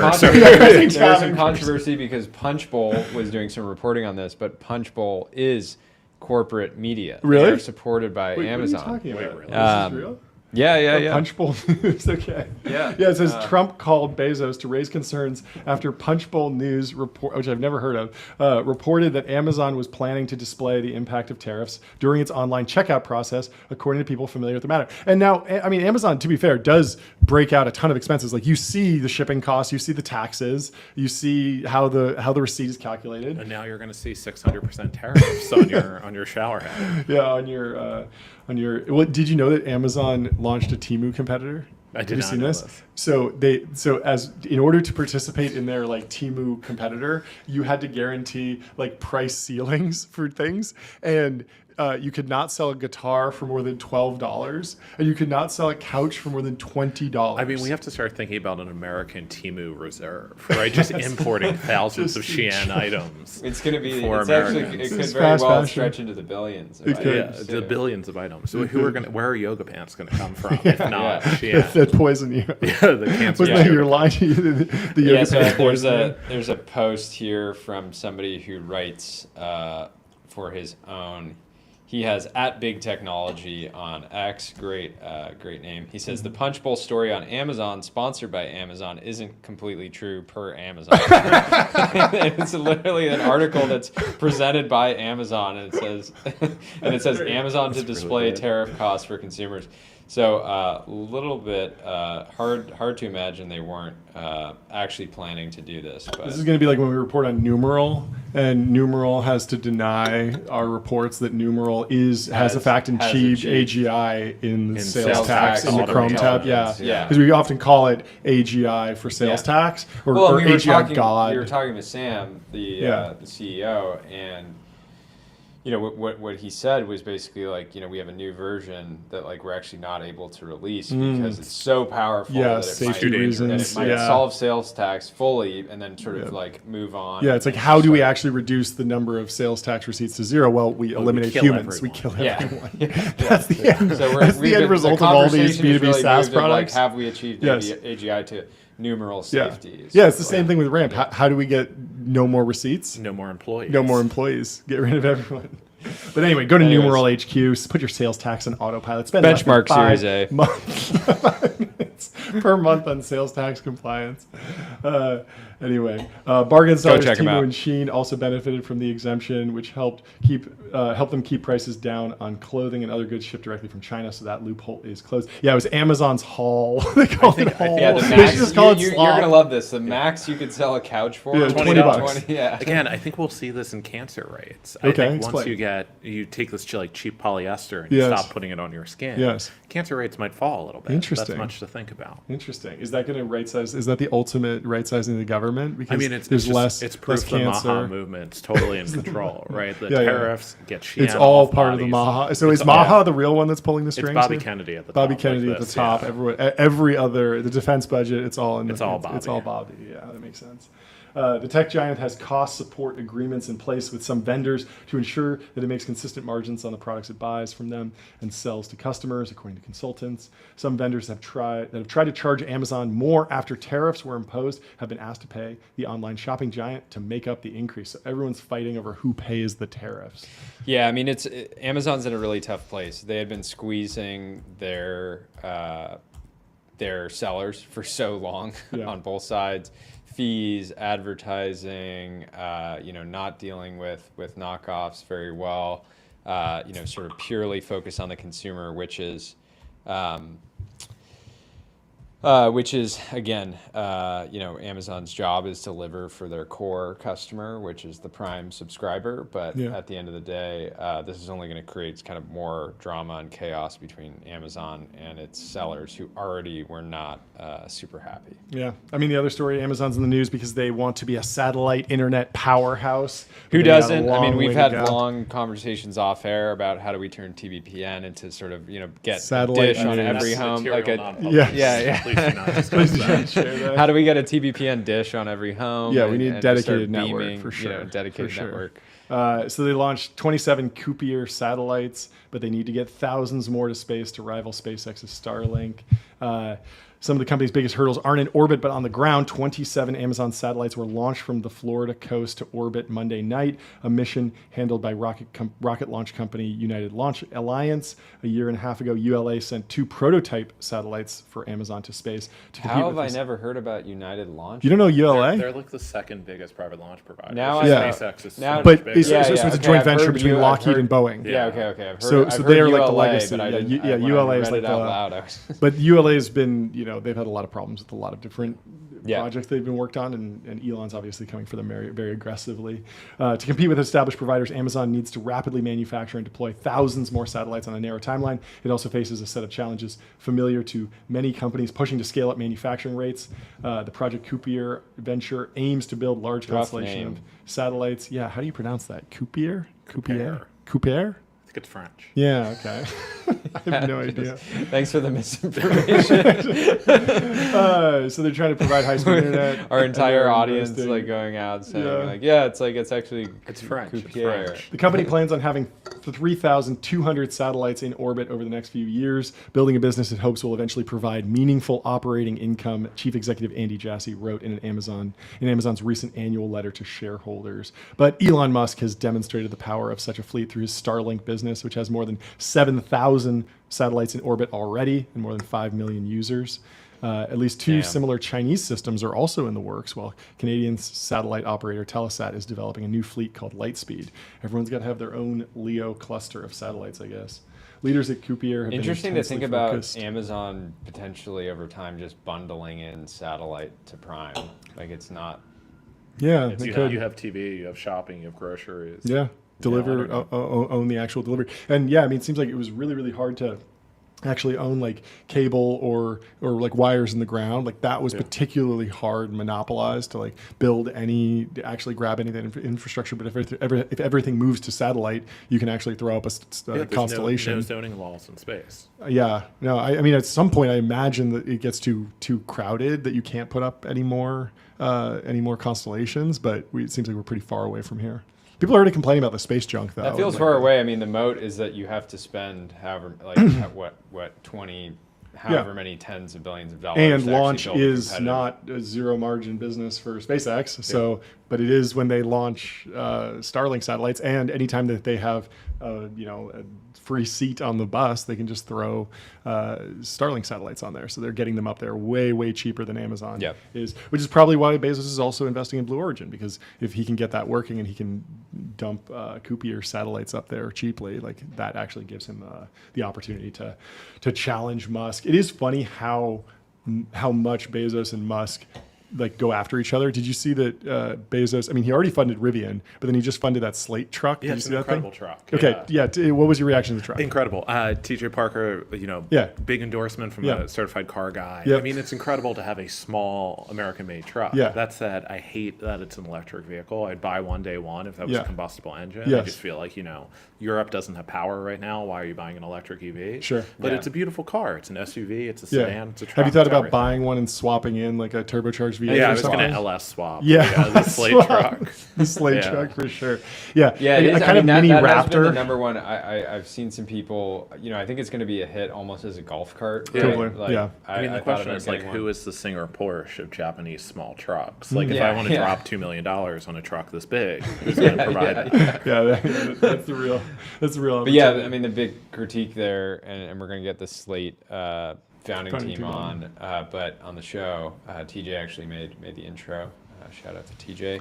controversy because Punchbowl was doing some reporting on this, but Punchbowl is corporate media. Really? They're supported by Amazon. What are you talking about? Really? This is real? Yeah. Punchbowl News, okay. Yeah, it says Trump called Bezos to raise concerns after Punchbowl News report, which I've never heard of, reported that Amazon was planning to display the impact of tariffs during its online checkout process, according to people familiar with the matter. And now, I mean, Amazon, to be fair, does break out a ton of expenses. Like you see the shipping costs, you see the taxes, you see how the receipt is calculated. And now you're going to see 600% tariffs on your shower head. Yeah, on your. Well, did you know that Amazon launched a Temu competitor? Have you seen this? So in order to participate in their like Temu competitor, you had to guarantee like price ceilings for things, and you could not sell a guitar for more than $12, and you could not sell a couch for more than $20. I mean, we have to start thinking about an American Temu reserve, right? Just importing thousands of Shein items. It's going to be. It could very well stretch into the billions. The billions of items. So where are yoga pants going to come from? If not Shein, that poison you. The cancer. Wasn't that your line? The yoga pants poison. There's a post here from somebody who writes for his own. He has @BigTechnology on X. Great name. He says the Punchbowl story on Amazon, sponsored by Amazon, isn't completely true per Amazon. It's literally an article that's presented by Amazon, and it says Amazon to display tariff costs for consumers. So a little bit hard to imagine they weren't actually planning to do this. But this is going to be like when we report on Numeral, and Numeral has to deny our reports that Numeral has in fact achieved AGI in sales tax in the Chrome tab. Yeah. Because we often call it AGI for sales tax or AGI God. We were talking to Sam, the CEO, and what he said was basically like, we have a new version that like we're actually not able to release because it's so powerful that it might solve sales tax fully and then sort of like move on. Yeah, it's like how do we actually reduce the number of sales tax receipts to zero? Well, we eliminate humans. We kill everyone. That's the end. So that's the end result of all these B2B SaaS products. Have we achieved AGI numeral Yeah. safeties. Yeah, it's the same thing with Ramp. How do we get no more receipts? No more employees. No more employees. Get rid of everyone. But anyway, go to Anyways. Numeral HQ, put your sales tax on autopilot. Spend less than Benchmark 5 Series A. minutes per month on sales tax compliance. Anyway, bargain sellers check 'em Timo out. and Shein also benefited from the exemption, which helped them keep prices down on clothing and other goods shipped directly from China. So that loophole is closed. Yeah, it was Amazon's haul. They call it haul. Yeah, the They max. should just call it You're slop. gonna love this. The max you could sell a couch for. Yeah, $20. 20, yeah. Again, I think we'll see this in cancer rates. Okay, I think once explain. you take this like cheap polyester and Yes. you stop putting it on your skin, Yes. cancer rates might fall a little bit. Interesting. That's much to think about. Interesting. Is that going to right size? Is that the ultimate right sizing of the government? Because I mean, it's there's just, less. it's proof less the cancer. Maha movement's totally in control, right? The Yeah, yeah. tariffs get Shein It's all off part of the bodies. Maha. So It's is all- Maha the real one that's pulling the strings? It's Bobby here? Kennedy at the Bobby top. Kennedy like at the this, top. yeah. Every other the defense budget. It's all in. It's all It's all Bobby. Bobby. Yeah, that makes sense. The tech giant has cost support agreements in place with some vendors to ensure that it makes consistent margins on the products it buys from them and sells to customers, according to consultants. Some vendors have tried to charge Amazon more after tariffs were imposed have been asked to pay the online shopping giant to make up the increase. So everyone's fighting over who pays the tariffs. Yeah, I mean, Amazon's in a really tough place. They had been squeezing their sellers for so long Yeah. on both sides. Fees, advertising, not dealing with knockoffs very well. Sort of purely focus on the consumer, which is again, Amazon's job is to deliver for their core customer, which is the Prime subscriber. But Yeah. at the end of the day, this is only going to create kind of more drama and chaos between Amazon and its sellers, who already were not super happy. Yeah. I mean, the other story, Amazon's in the news because they want to be a satellite internet powerhouse. Who They got a doesn't? I mean, long way we've to had go. long conversations off air about how do we turn TBPN into sort of, get Satellite Dish on news. every That's home. material Like a, non-public. Yes. Yeah. Please do not discuss that. Share that. How do we get a TBPN dish on every home? Yeah, we need and dedicated just start network beaming, for sure. Dedicated for sure. network. So they launched 27 Coopier satellites, but they need to get thousands more to space to rival SpaceX's Starlink. Some of the company's biggest hurdles aren't in orbit, but on the ground. 27 Amazon satellites were launched from the Florida coast to orbit Monday night, a mission handled by rocket launch company United Launch Alliance. A year and a half ago, ULA sent 2 prototype satellites for Amazon to space to compete How with have I this- never heard about United Launch? You don't know ULA? They're like the second biggest private launch provider. Now It's I know. SpaceX is so Now- much But bigger. it's, Yeah, so yeah, it's a okay, joint I've venture heard between I've Lockheed heard- and Boeing. Yeah, Yeah. okay. I've heard, So I've they heard are like the ULA, legacy. But I Yeah, didn't, yeah, when ULA I is read like it out the- loud. I was But ULA's been, they've had a lot of problems with a lot of different Yeah. projects they've been worked on, and Elon's obviously coming for them very, very aggressively. To compete with established providers, Amazon needs to rapidly manufacture and deploy thousands more satellites on a narrow timeline. It also faces a set of challenges familiar to many companies pushing to scale up manufacturing rates. The Project Coopier venture aims to build large Rough constellation name. of satellites. Yeah, how do you pronounce that? Coopier? Coopier. Coopier? I think it's French. Yeah, okay. I have no idea. Thanks for the misinformation. So they're trying to provide high-speed internet. Our and entire they're audience investing- like going out saying Yeah. it's actually It's French. It's Coopier. French. The company plans on having 3,200 satellites in orbit over the next few years, building a business it hopes will eventually provide meaningful operating income. Chief Executive Andy Jassy wrote in Amazon's recent annual letter to shareholders. But Elon Musk has demonstrated the power of such a fleet through his Starlink business, which has more than 7,000 satellites in orbit already and more than 5 million users. At least 2 Damn. similar Chinese systems are also in the works, while Canadian satellite operator Telesat is developing a new fleet called Lightspeed. Everyone's got to have their own LEO cluster of satellites, I guess. Leaders at Coopier have Interesting been to think intensely about focused. Amazon potentially over time just bundling in satellite to Prime. Like it's not. Yeah, It's, they you, could. you have TV, you have shopping, you have groceries. Yeah, deliver, I don't own the actual delivery. And yeah, I mean, it seems like it was really, really hard to actually own like cable or like wires in the ground. Like that was particularly hard and monopolized to like build actually grab any of that infrastructure. But if everything moves to satellite, you can actually throw up a There's constellation. No zoning laws in space. Yeah, no, I mean, at some point, I imagine that it gets too crowded that you can't put up any more constellations. But it seems like we're pretty far away from here. People are already complaining about the space junk, though. That feels Like, far away. I mean, the moat is that you have to spend however, like what 20 however many tens of billions of dollars. And to launch actually build a is competitive- not a zero margin business for SpaceX. So, but it is when they launch Starlink satellites, and anytime that they have, a free seat on the bus, they can just throw Starlink satellites on there. So they're getting them up there way, way cheaper than Amazon Yep. is, which is probably why Bezos is also investing in Blue Origin, because if he can get that working and he can dump Kuiper satellites up there cheaply, like that actually gives him the opportunity to challenge Musk. It is funny how much Bezos and Musk like go after each other. Did you see that Bezos? I mean, he already funded Rivian, but then he just funded that Slate truck. Yeah, Did you it's see an that incredible thing? truck. Okay, yeah. What was your reaction to the truck? Incredible. TJ Parker, Yeah. big endorsement from Yeah. a certified car guy. Yep. I mean, it's incredible to have a small American-made truck. Yeah. That said, I hate that it's an electric vehicle. I'd buy one day one if that was Yeah. a combustible engine. I Yes. just feel like, Europe doesn't have power right now. Why are you buying an electric EV? Sure. But Yeah. it's a beautiful car. It's an SUV. It's a Yeah. sedan. It's a truck. Have you thought it's about everything. buying one and swapping in like a turbocharged V8 Yeah, or I was going something? to LS swap. Yeah, The Slate swap. truck. The Slate Yeah. truck for sure. Yeah, Yeah, it is. a kind of that, mini that has been the Raptor. number one. I've seen some people. I think it's going to be a hit almost as a golf cart. Yeah. Totally, Like, yeah. I mean, the thought question about is like, getting who one. is the singer Porsche of Japanese small trucks? Like, if Yeah, I want to yeah. drop $2 million on a truck this big, who's going to provide that? That's the real. That's the real. But yeah, opportunity. I mean, the big critique there, and we're going to get the Slate founding team on, but on the show, TJ actually made the intro. Shout out to TJ.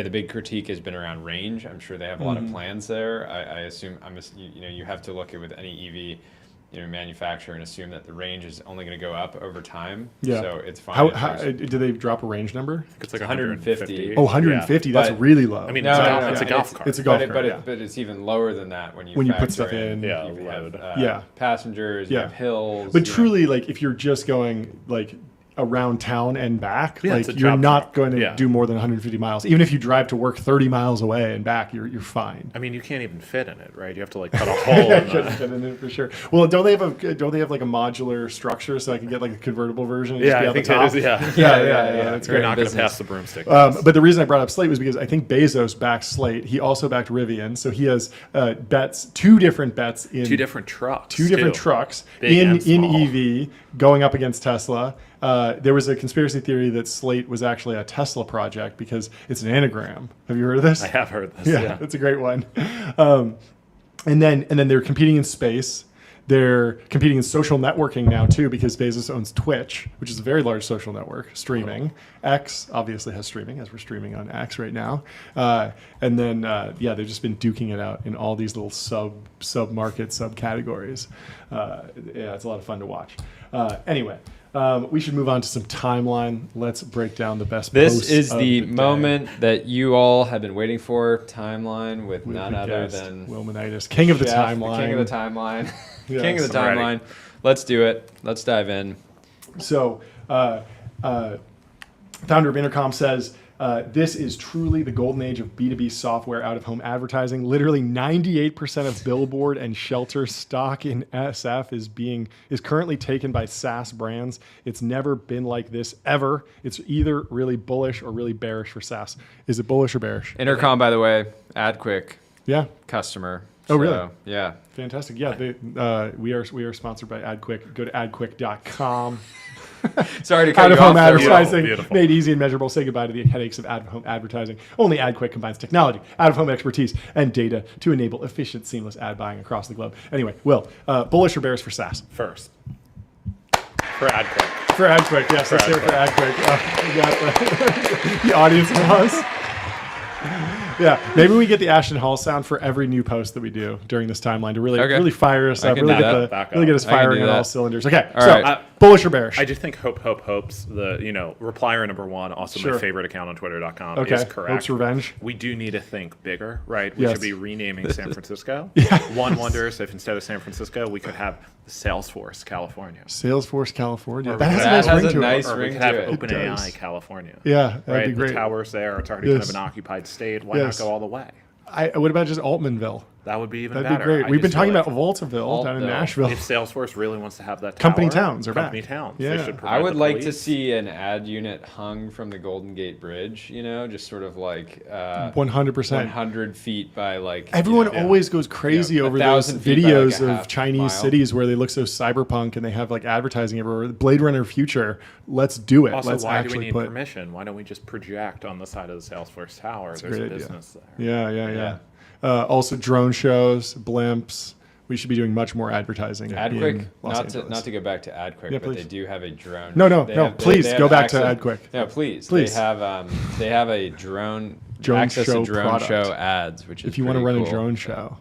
The big critique has been around range. I'm sure they have a lot of plans there. I assume you have to look at with any EV manufacturer and assume that the range is only going to go up over time. Yeah. So it's fine. How did they drop a range number? It's like 150. Oh, 150. Yeah. That's But- really low. I mean, No, it's a no, golf cart. It's a golf but cart. but it's even lower than that when you When you put factor stuff in. Yeah, you have, load. passengers, you Yeah. have hills. But truly, like if you're just going like around town and back, Yeah, like it's a you're job not truck. going to Yeah. do more than 150 miles. Even if you drive to work 30 miles away and back, you're fine. I mean, you can't even fit in it, right? You have to like cut a hole in Couldn't the... fit in it for sure. Well, don't they have like a modular structure so I can get like a convertible version? And just Yeah, be I on think the it top? is, yeah. Yeah. That's You're great. not going to business. pass the broomstick. But the reason I brought up Slate was because I think Bezos backed Slate. He also backed Rivian, so he has two different bets in Two different trucks. two different too. trucks Big in and small. EV going up against Tesla. There was a conspiracy theory that Slate was actually a Tesla project because it's an anagram. Have you heard of this? I have heard this. Yeah, Yeah. that's a great one. And then they're competing in space. They're competing in social networking now too because Bezos owns Twitch, which is a very large social network, streaming. X obviously has streaming, as we're streaming on X right now. And then they've just been duking it out in all these little sub market subcategories. It's a lot of fun to watch. Anyway. We should move on to some timeline. Let's break down the best This posts is of the day. moment that you all have been waiting for. Timeline with With none the other guest, than Will Menitis, king of the Jeff, timeline. King of the timeline. Yes, King of the I'm ready. timeline. Let's do it. Let's dive in. So, founder of Intercom says, this is truly the golden age of B2B software out-of-home advertising. Literally 98% of billboard and shelter stock in SF is currently taken by SaaS brands. It's never been like this ever. It's either really bullish or really bearish for SaaS. Is it bullish or bearish? Intercom, by the way, AdQuick Yeah. customer. Oh, really? Yeah. Fantastic. Yeah, we are sponsored by AdQuick. Go to adquick.com. Sorry to cut you Out-of-home off there. advertising, Beautiful. made easy and measurable. Say goodbye to the headaches of out-of-home advertising. Only AdQuick combines technology, out-of-home expertise, and data to enable efficient, seamless ad buying across the globe. Anyway, Will, bullish or bearish for SaaS? First. For AdQuick. For AdQuick, yes. Let's hear it for AdQuick. We got the audience applause. Yeah, maybe we get the Ashton Hall sound for every new post that we do during this timeline to really fire us I up, can really do get that. the Back really up. get us I can firing do on all that. cylinders. Okay, All so right. bullish or bearish? I just think hopes, the, replier number one, also Sure. my favorite account on twitter.com, Okay, is correct. Hope's revenge. We do need to think bigger, right? We Yes. should be renaming San Francisco. One wonders if instead of San Francisco, we could have Salesforce, California. Salesforce, California. Or That has a that nice has ring a to nice it. Or we ring could to have it. It OpenAI, does. California. Yeah, that'd Right? be great. The towers there. It's already Yes. kind of an occupied state. Why Yes. not go all the way? What about just Altmanville? That would be even That'd better. be great. I We've been just feel talking like about Voltaville down in Nashville. if Salesforce really wants to have that tower, Company towns are company back. towns. Yeah. They should provide I would the like to police. see an ad unit hung from the Golden Gate Bridge, just sort of like 100%. 100 feet by like. Everyone Yeah. always goes crazy over those 1,000 feet by, like, videos a of half Chinese mile. cities where they look so cyberpunk and they have like advertising everywhere. Blade Runner future. Let's do it. Also, Let's why do we actually need put. permission? Why don't we just project on the side of the Salesforce tower? There's great a idea. business there. Yeah. Also, drone shows, blimps. We should be doing much more advertising. AdQuick, in Los Angeles. not to go back to AdQuick, Yeah, but they please. do have a drone. No, they no, have- please they have go back to access- AdQuick. No, please. Please. They have a drone access show to drone product. show ads, which is If you want to pretty run cool. a drone show.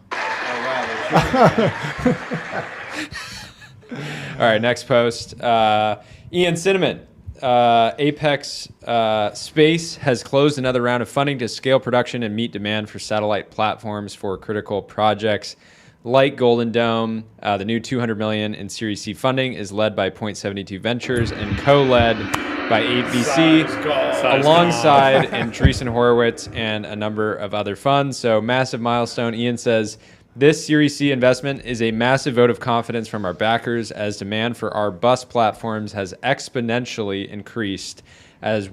All right, next post. Ian Cinnamon. Apex Space has closed another round of funding to scale production and meet demand for satellite platforms for critical projects like Golden Dome. The new $200 million in Series C funding is led by Point72 Ventures and co-led by 8VC alongside Andreessen Horowitz and a number of other funds. So massive milestone. Ian says, this Series C investment is a massive vote of confidence from our backers as demand for our bus platforms has exponentially increased as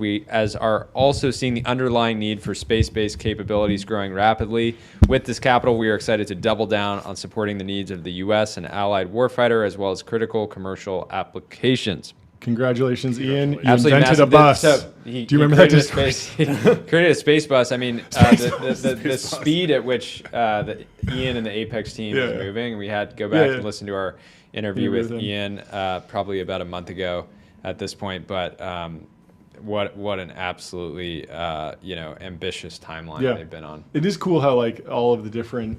are also seeing the underlying need for space-based capabilities growing rapidly. With this capital, we are excited to double down on supporting the needs of the U.S. and allied warfighter as well as critical commercial applications. Congratulations, Ian. You Absolutely invented a massive. bus. So Do you remember that? He created a space bus. I mean, the speed at which the Ian and the Apex team is moving. We had to go back and listen to our interview with Ian probably about a month ago at this point. But what an absolutely ambitious timeline they've been on. It is cool how like all of the different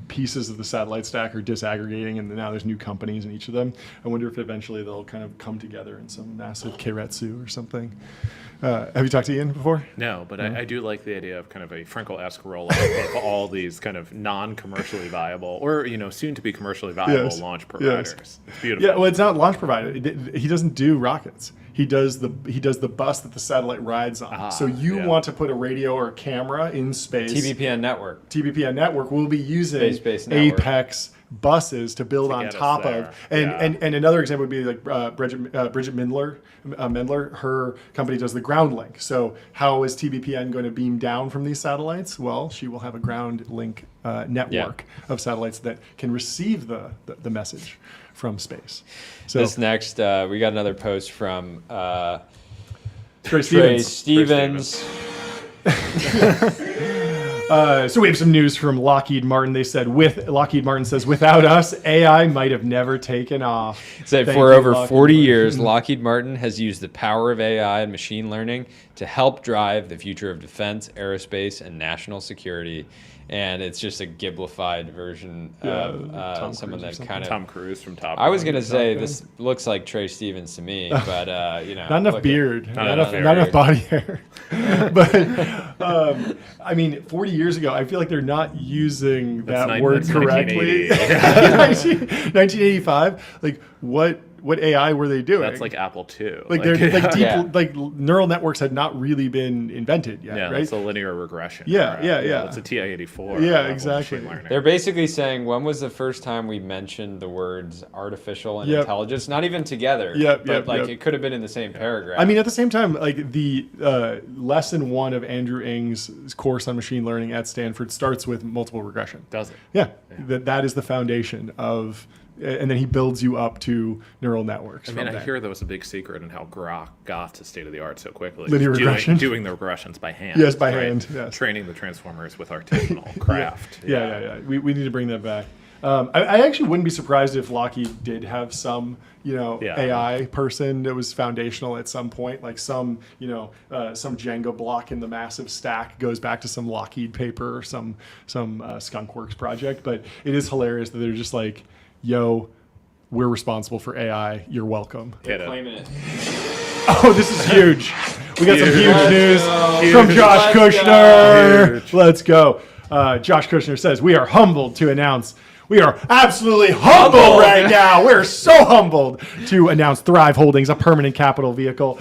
pieces of the satellite stack are disaggregating, and now there's new companies in each of them. I wonder if eventually they'll kind of come together in some massive keiretsu or something. Have you talked to Ian before? No, but I do like the idea of kind of a Frankel-esque rollout of all these kind of non-commercially viable or soon to be commercially viable launch providers. It's beautiful. Yeah, well, it's not launch provider. He doesn't do rockets. He does the bus that the satellite rides on. So you want to put a radio or a camera in space. TBPN network. TBPN network will be using Space-based network. Apex buses to build on get us top there. of. And another example would be like Bridget Mindler. Her company does the ground link. So how is TBPN going to beam down from these satellites? Well, she will have a ground link network of satellites that can receive the message from space. So This next, we got another post from Trey Trey Stevens. Stevens. So we have some news from Lockheed Martin. Lockheed Martin says, without us, AI might have never taken off. Said Thank for you, over Lockheed 40 Martin. years, Lockheed Martin has used the power of AI and machine learning to help drive the future of defense, aerospace, and national security. And it's just a giblified version of someone that kind of. Tom Cruise from Top I was Gun. gonna say this looks like Trey Stevens to me, but Not enough beard, Not not enough enough beard. body hair. But I mean, 40 years ago, I feel like they're not using that word that's correctly. 1985. Like what AI were they doing? That's like Apple II. Like they're like deep, Yeah. like neural networks had not really been invented yet, yeah, right? that's a linear regression. Yeah, Right. yeah. It's a TI-84. Yeah, level exactly. machine learning. They're basically saying, when was the first time we mentioned the words artificial and Yep. intelligence? Not even together, Yep, but yep. it could have been in the same paragraph. I mean, at the same time, like the lesson 1 of Andrew Ng's course on machine learning at Stanford starts with multiple regression. Does it? Yeah, that is the foundation of, and then he builds you up to neural networks. I mean, from I there. hear there was a big secret in how Grok got to state of the art so quickly. Linear regression? Doing the regressions by hand. Yes, by hand, yes. Training the transformers with artisanal craft. Yeah. We need to bring that back. I actually wouldn't be surprised if Lockheed did have some, AI person that was foundational at some point, like some Jenga block in the massive stack goes back to some Lockheed paper or some Skunkworks project. But it is hilarious that they're just like, yo, we're responsible for AI. You're welcome. Hit it. claiming it. Oh, this is huge. We got some huge Huge. news Huge. from Josh Let's Kushner. Huge. Let's go. Josh Kushner says, we are humbled to announce We are absolutely humbled right now. We're so humbled to announce Thrive Holdings, a permanent capital vehicle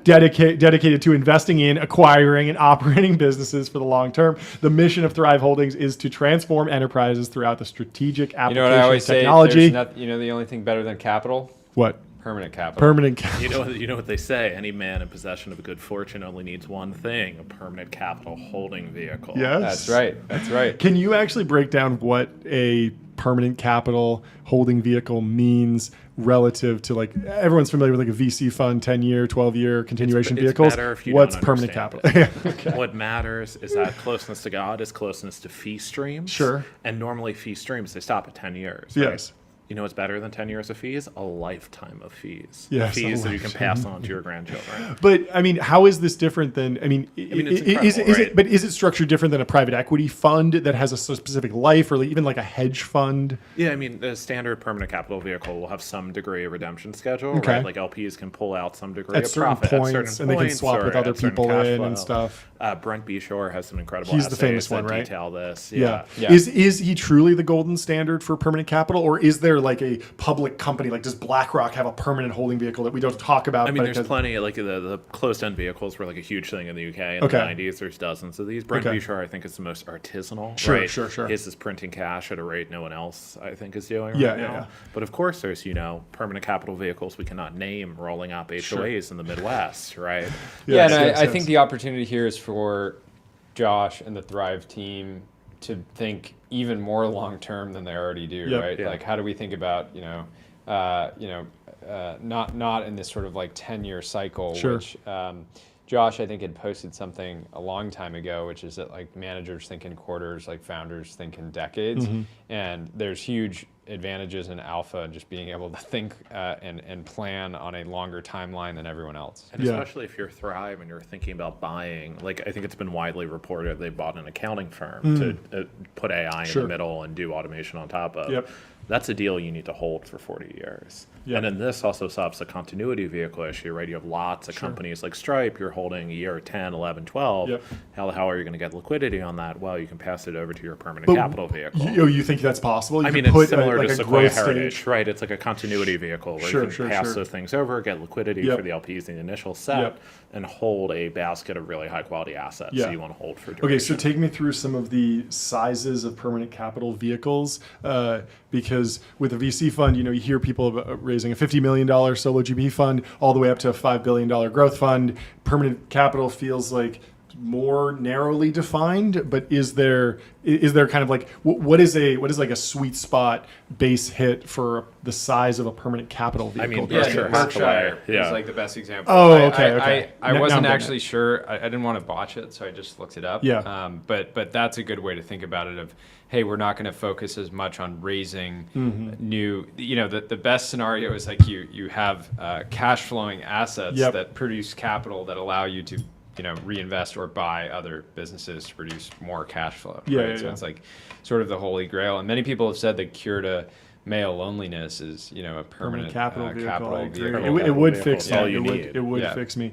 dedicated to investing in, acquiring, and operating businesses for the long term. The mission of Thrive Holdings is to transform enterprises throughout the strategic application You know what I always of say? technology. The only thing better than capital? What? Permanent capital. Permanent capital. You know what they say? Any man in possession of a good fortune only needs one thing: a permanent capital holding vehicle. Yes. That's right. That's right. Can you actually break down what a permanent capital holding vehicle means relative to, like, everyone's familiar with like a VC fund, 10-year, 12-year continuation vehicles? Better if you What's don't permanent understand capital? it. Okay. What matters is that closeness to God is closeness to fee streams. Sure. And normally fee streams, they stop at 10 years. Yes. Right? You know what's better than 10 years of fees? A lifetime of fees. Yes, Fees a that you can lifetime. pass on to your grandchildren. But I mean, how is this different than? I mean, it's is incredible, it? right? But is it structured different than a private equity fund that has a specific life, or even like a hedge fund? Yeah, I mean, the standard permanent capital vehicle will have some degree of redemption schedule, Okay. right? Like LPs can pull out some degree At of certain profit points, at certain and they can points swap or with other at certain people cash in flow. and stuff. Brent Beshore has some incredible He's the essays famous that one, right? detail this. Yeah. Yeah. Is he truly the golden standard for permanent capital, or is there like a public company, like does BlackRock have a permanent holding vehicle that we don't talk about? I mean, but there's because- plenty, like the closed-end vehicles were like a huge thing in the UK in Okay. the 90s. There's dozens of these. Brent Okay. Beshore, I think, is the most artisanal. Sure, right? sure. His is printing cash at a rate no one else, I think, is doing Yeah, right yeah, now. yeah. But of course, there's, permanent capital vehicles we cannot name rolling up HOAs in the Midwest, right? Yeah, Yes, and yes, I yes. think the opportunity here is for Josh and the Thrive team to think even more long term than they already do, Yep. right? Yeah. Like, how do we think about not in this sort of like 10-year cycle, Sure. which Josh I think had posted something a long time ago, which is that like managers think in quarters, like founders think in decades, and there's huge advantages in alpha and just being able to think and plan on a longer timeline than everyone else. And Yeah. especially if you're Thrive and you're thinking about buying, like I think it's been widely reported they bought an accounting firm to put AI Sure. in the middle and do automation on top of. Yep. That's a deal you need to hold for 40 years. Yep. And then this also solves the continuity vehicle issue, right? You have lots of companies like Stripe, you're holding a year 10, 11, 12. Yep. How the hell are you going to get liquidity on that? Well, you can pass it over to your permanent But capital vehicle. You think that's possible? You I could mean, put it's similar like to a Sequoia growth Heritage, stage. right? It's like a continuity vehicle where Sure, you can sure, pass sure. those things over, get liquidity Yep. for the LPs in the initial set, Yep. and hold a basket of really high quality assets Yeah. that you want to hold for duration. Okay, so take me through some of the sizes of permanent capital vehicles, because with a VC fund, you hear people about raising a $50 million solo GP fund all the way up to a $5 billion growth fund. Permanent capital feels like more narrowly defined, but is there kind of like what is like a sweet spot base hit for the size of a permanent capital vehicle? mean, Yeah, Berkshire Berkshire Yeah. is like the best example. Oh, okay. I Now wasn't I'm getting actually sure. I didn't want to botch it, so I just looked it up. Yeah. But that's a good way to think about it. Of hey, we're not going to focus as much on raising Mm-hmm. new. The best scenario is like you have cash flowing assets Yep. that produce capital that allow you to reinvest or buy other businesses to produce more cash flow. Yeah, right? yeah, So yeah. it's like sort of the holy grail. And many people have said the cure to male loneliness is a permanent capital vehicle. I agree. vehicle. It would Capital fix vehicle. All me. you It would, need. it would Yeah. fix me.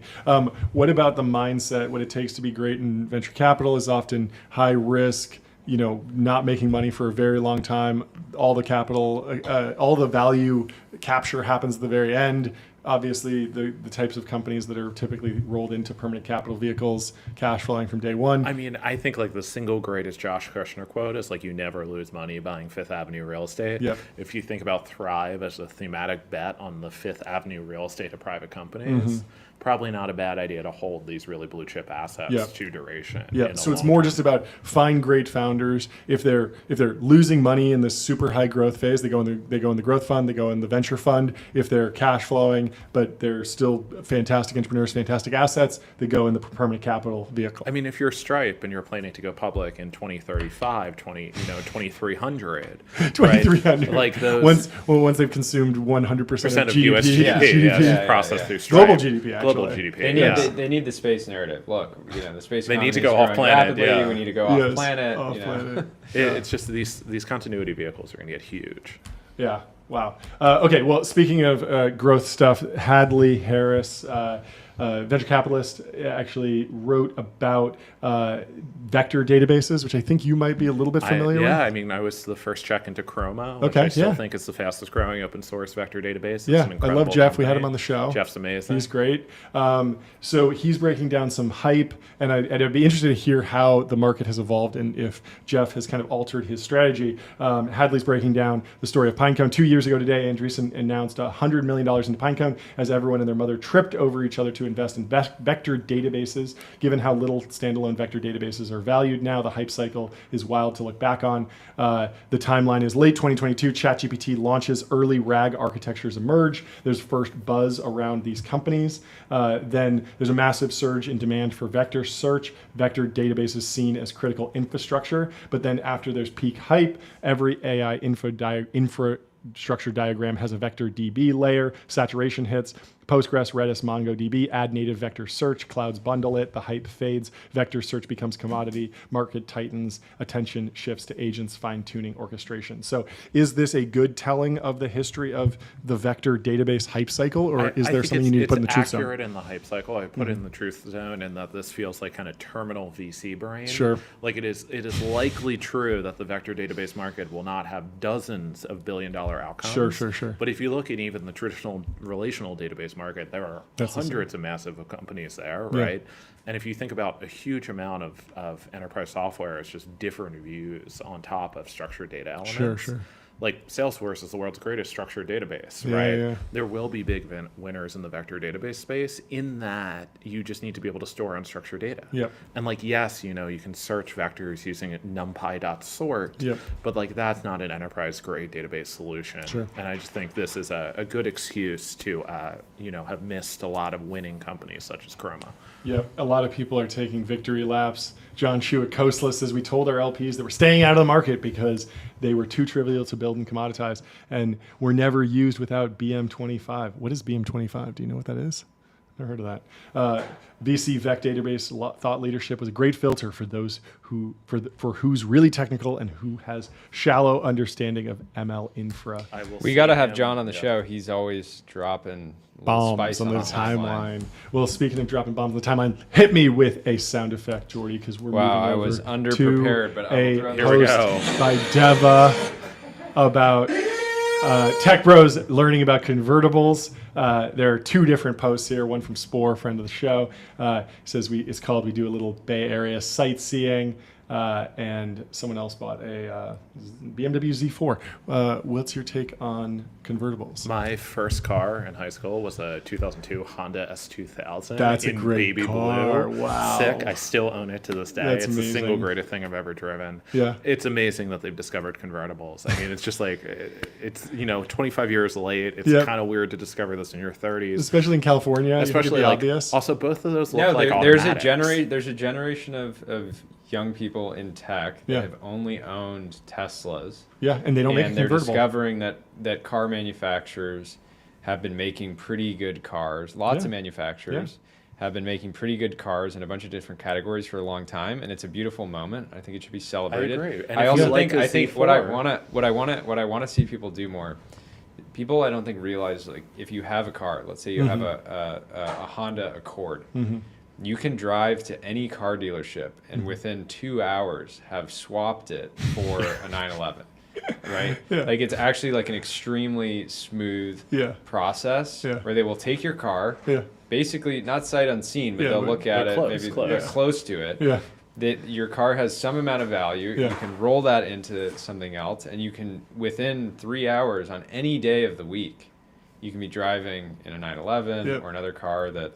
What about the mindset? What it takes to be great in venture capital is often high risk. Not making money for a very long time. All the capital, all the value capture happens at the very end. Obviously, the types of companies that are typically rolled into permanent capital vehicles, cash flowing from day one. I mean, I think like the single greatest Josh Kushner quote is like, you never lose money buying Fifth Avenue real estate. Yep. If you think about Thrive as a thematic bet on the Fifth Avenue real estate of private companies, probably not a bad idea to hold these really blue chip assets Yep. to duration. Yeah, in the so it's long more term. just about find great founders. If they're losing money in this super high growth phase, they go in the growth fund, they go in the venture fund. If they're cash flowing, but they're still fantastic entrepreneurs, fantastic assets, they go in the permanent capital vehicle. I mean, if you're Stripe and you're planning to go public in 2035, 2300, 2,300. right? Like those once they've consumed 100% percent of of GDP, US GDP, yeah, processed yeah. through Stripe. Global GDP, actually. Global GDP. They need, yeah. they need the space narrative. Look, the space They need to economy go is off growing planet, rapidly. yeah. We need to go Yes, off planet. off planet. It's just these continuity vehicles are going to get huge. Yeah. Wow. Okay. Well, speaking of growth stuff, Hadley Harris, venture capitalist, actually wrote about vector databases, which I think you might be a little bit familiar with. Yeah, I mean, I was the first check into Chroma, which Okay, I still yeah. think is the fastest growing open source vector database. It's Yeah, an I incredible love Jeff. We had company. him on the show. Jeff's amazing. He's great. So he's breaking down some hype, and I'd be interested to hear how the market has evolved and if Jeff has kind of altered his strategy. Hadley's breaking down the story of Pinecone. 2 years ago today, Andreessen announced $100 million into Pinecone as everyone and their mother tripped over each other to invest in vector databases. Given how little standalone vector databases are valued now, the hype cycle is wild to look back on. The timeline is late 2022. ChatGPT launches, early RAG architectures emerge. There's first buzz around these companies. Then there's a massive surge in demand for vector search. Vector databases seen as critical infrastructure. But then after there's peak hype, every AI infrastructure diagram has a vector DB layer. Saturation hits. Postgres, Redis, MongoDB add native vector search. Clouds bundle it. The hype fades. Vector search becomes commodity. Market tightens. Attention shifts to agents, fine-tuning, orchestration. So is this a good telling of the history of the vector database hype cycle, or is there something you need to put in the truth zone? It's accurate in the hype cycle. I put it in the truth zone, and that this feels like kind of terminal VC brain. Sure. Like it is likely true that the vector database market will not have dozens of billion-dollar outcomes. Sure. But if you look at even the traditional relational database market, there are hundreds of massive companies there, right? And if you think about a huge amount of enterprise software, it's just different views on top of structured data elements. Sure. Like Salesforce is the world's greatest structured database, Yeah, right? yeah. There will be big winners in the vector database space in that you just need to be able to store unstructured data. Yep. And like, yes, you can search vectors using numpy.sort, Yep. but like that's not an enterprise grade database solution. Sure. And I just think this is a good excuse to, have missed a lot of winning companies such as Chroma. Yep, a lot of people are taking victory laps. John Shu at Coastless says we told our LPs that we're staying out of the market because they were too trivial to build and commoditize and were never used without BM25. What is BM25? Do you know what that is? Never heard of that. VC Vec database thought leadership was a great filter for those for who's really technical and who has shallow understanding of ML infra. We got to have John on the show. He's always dropping little Bombs spice on the timeline. timeline. Well, speaking of dropping bombs on the timeline, hit me with a sound effect, Jordy, because we're moving Wow, I over was to underprepared, but I will throw Here we post go. by Deva about Tech Bros learning about convertibles. There are two different posts here. One from Spore, friend of the show, says it's called "We Do a Little Bay Area Sightseeing," and someone else bought a BMW Z4. What's your take on convertibles? My first car in high school was a 2002 Honda S2000. That's a in great baby car. blue. Wow. Sick. I still own it to this day. That's it's the single amazing. greatest thing I've ever driven. Yeah. It's amazing that they've discovered convertibles. I mean, it's just like, it's 25 years late. It's Yep. kind of weird to discover this in your 30s. Especially in California, Especially like, obvious. also both of those look No, like there's automatics. there's a generation of young people in tech that Yeah. have only owned Teslas. Yeah, and they don't make a And they're convertible. discovering that car manufacturers have been making pretty good cars. Lots Yeah. of manufacturers have been making pretty good cars in a bunch of different categories for a long time, and it's a beautiful moment. I think it should be celebrated. agree. And I if also you like think a I think what I Z4 want to see people do more. People I don't think realize, like, if you have a car, let's say you have a Honda Accord. Mm-hmm. You can drive to any car dealership and within 2 hours have swapped it for a 911, right? Yeah. Like, it's actually like an extremely smooth Yeah. process Yeah. where they will take your car, Yeah. basically not sight unseen, but Yeah, they'll but look at they're it, close, maybe close. they're close to it. Yeah. That your car has some amount of value. Yeah. You can roll that into something else, and you can, within 3 hours on any day of the week, you can be driving in a 911 Yep. or another car that's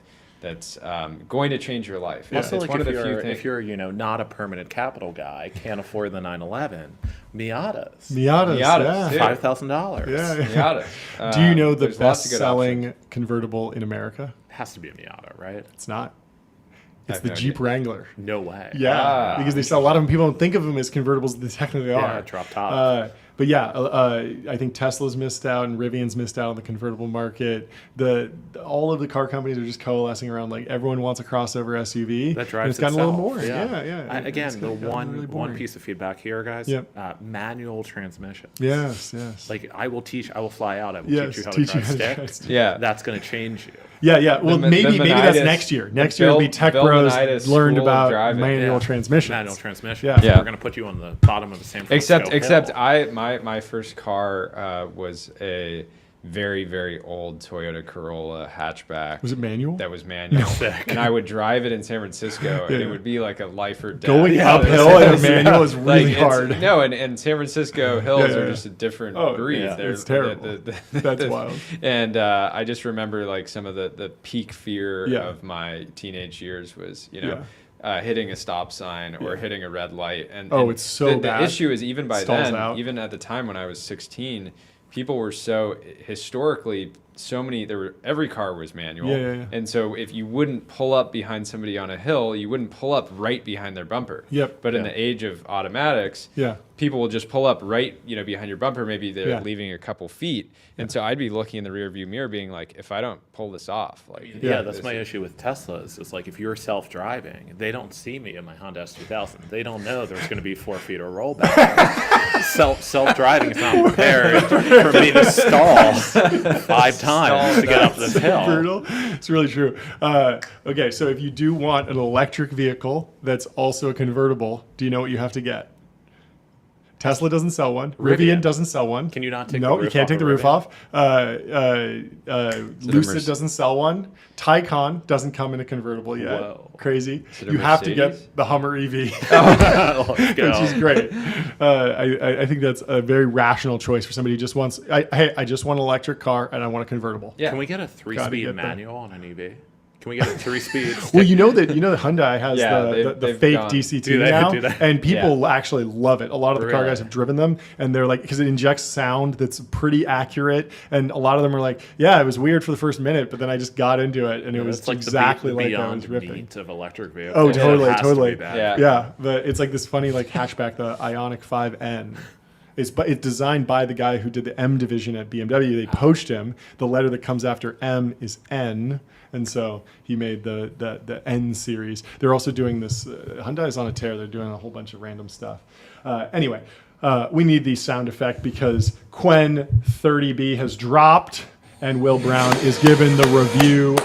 going to change your life. Also, It's like one of the few if things. you're not a permanent capital guy, can't afford the 911, Miatas, Miatas, Miatas, yeah. $5,000. Yeah. Miata. Do you know the There's lots of good best-selling convertible in America? Has to be a Miata, right? It's not. It's have the no Jeep idea. Wrangler. No way. Yeah, Ah. because they sell a lot of them. People don't think of them as convertibles. They technically Yeah, are. drop top. But yeah, I think Tesla's missed out and Rivian's missed out on the convertible market. All of the car companies are just coalescing around like everyone wants a crossover SUV. That and drives it's gotten a little itself. more. Yeah. Again, It's the gotten really one boring. piece of feedback here, guys. Yep. Manual transmission. Yes. Like I will fly out. I will Yes, teach you how teach to you drive how to stick. drive stick. Yeah. That's going to change you. Yeah. Well, The maybe that's Menitis- next year. Next the year will be Bill- Tech Bill Bros Menitis learned School of about Driving. manual Yeah. transmissions. Manual transmission. Yeah. So we're going to put you on the bottom of the San Francisco Except hill. my first car was a very, very old Toyota Corolla hatchback. Was it manual? That was manual. Sick. And I would drive it in San Francisco, and it would be like a life or death. Going Yeah, uphill in a yeah. manual is really Like, hard. No, and San Francisco hills Yeah. are just a different Oh, breed. yeah. They're- It's terrible. That's wild. And I just remember like some of the peak fear Yeah. of my teenage years was, hitting a stop sign or hitting a red light. And It's so the bad. issue is even by Stalls then, out. even at the time when I was 16, people were so historically every car was manual. Yeah. And so if you wouldn't pull up behind somebody on a hill, you wouldn't pull up right behind their bumper. Yep. But in Yeah. the age of automatics, Yeah. people will just pull up right, behind your bumper. Maybe they're Yeah. leaving a couple feet. And so I'd be looking in the rear view mirror being like, if I don't pull this off, like, Yeah, that's this my is- issue with Teslas. It's like if you're self-driving, they don't see me in my Honda S2000. They don't know there's going to be 4 feet of rollback. Self-driving is not prepared for me to stall 5 times to get up this hill. Brutal. It's really true. Okay, so if you do want an electric vehicle that's also a convertible, do you know what you have to get? Tesla doesn't sell one. Rivian doesn't sell one. Can you not take no, the roof you can't off take a the roof Rivian? off. Lucid Merce- doesn't sell one. Taycan doesn't come in a convertible yet. Whoa. Crazy. it a You have to Mercedes? get the Hummer EV. Let's Which go. is great. I think that's a very rational choice for somebody who just wants. I just want an electric car and I want a convertible. Yeah. Can we get a Gotta 3-speed get that. manual on an EV? Can we get a 3-speed? Well, you know that Hyundai has Yeah, the they've fake gone- DCT Do they? now, Do they? and people actually love it. A lot of the car Really? guys have driven them, and they're like, because it injects sound that's pretty accurate, and a lot of them are like, yeah, it was weird for the first minute, but then I just got into it, and it was It's like exactly the like I beyond was ripping. meat of electric vehicles. Oh, It totally, has to totally. be bad. Yeah. Yeah, but it's like this funny like hatchback, the Ioniq 5N. It's designed by the guy who did the M division at BMW. They poached him. The letter that comes after M is N, and so he made the N series. They're also doing this. Hyundai's on a tear. They're doing a whole bunch of random stuff. Anyway, we need the sound effect because Quen 30B has dropped, and Will Brown is given the review.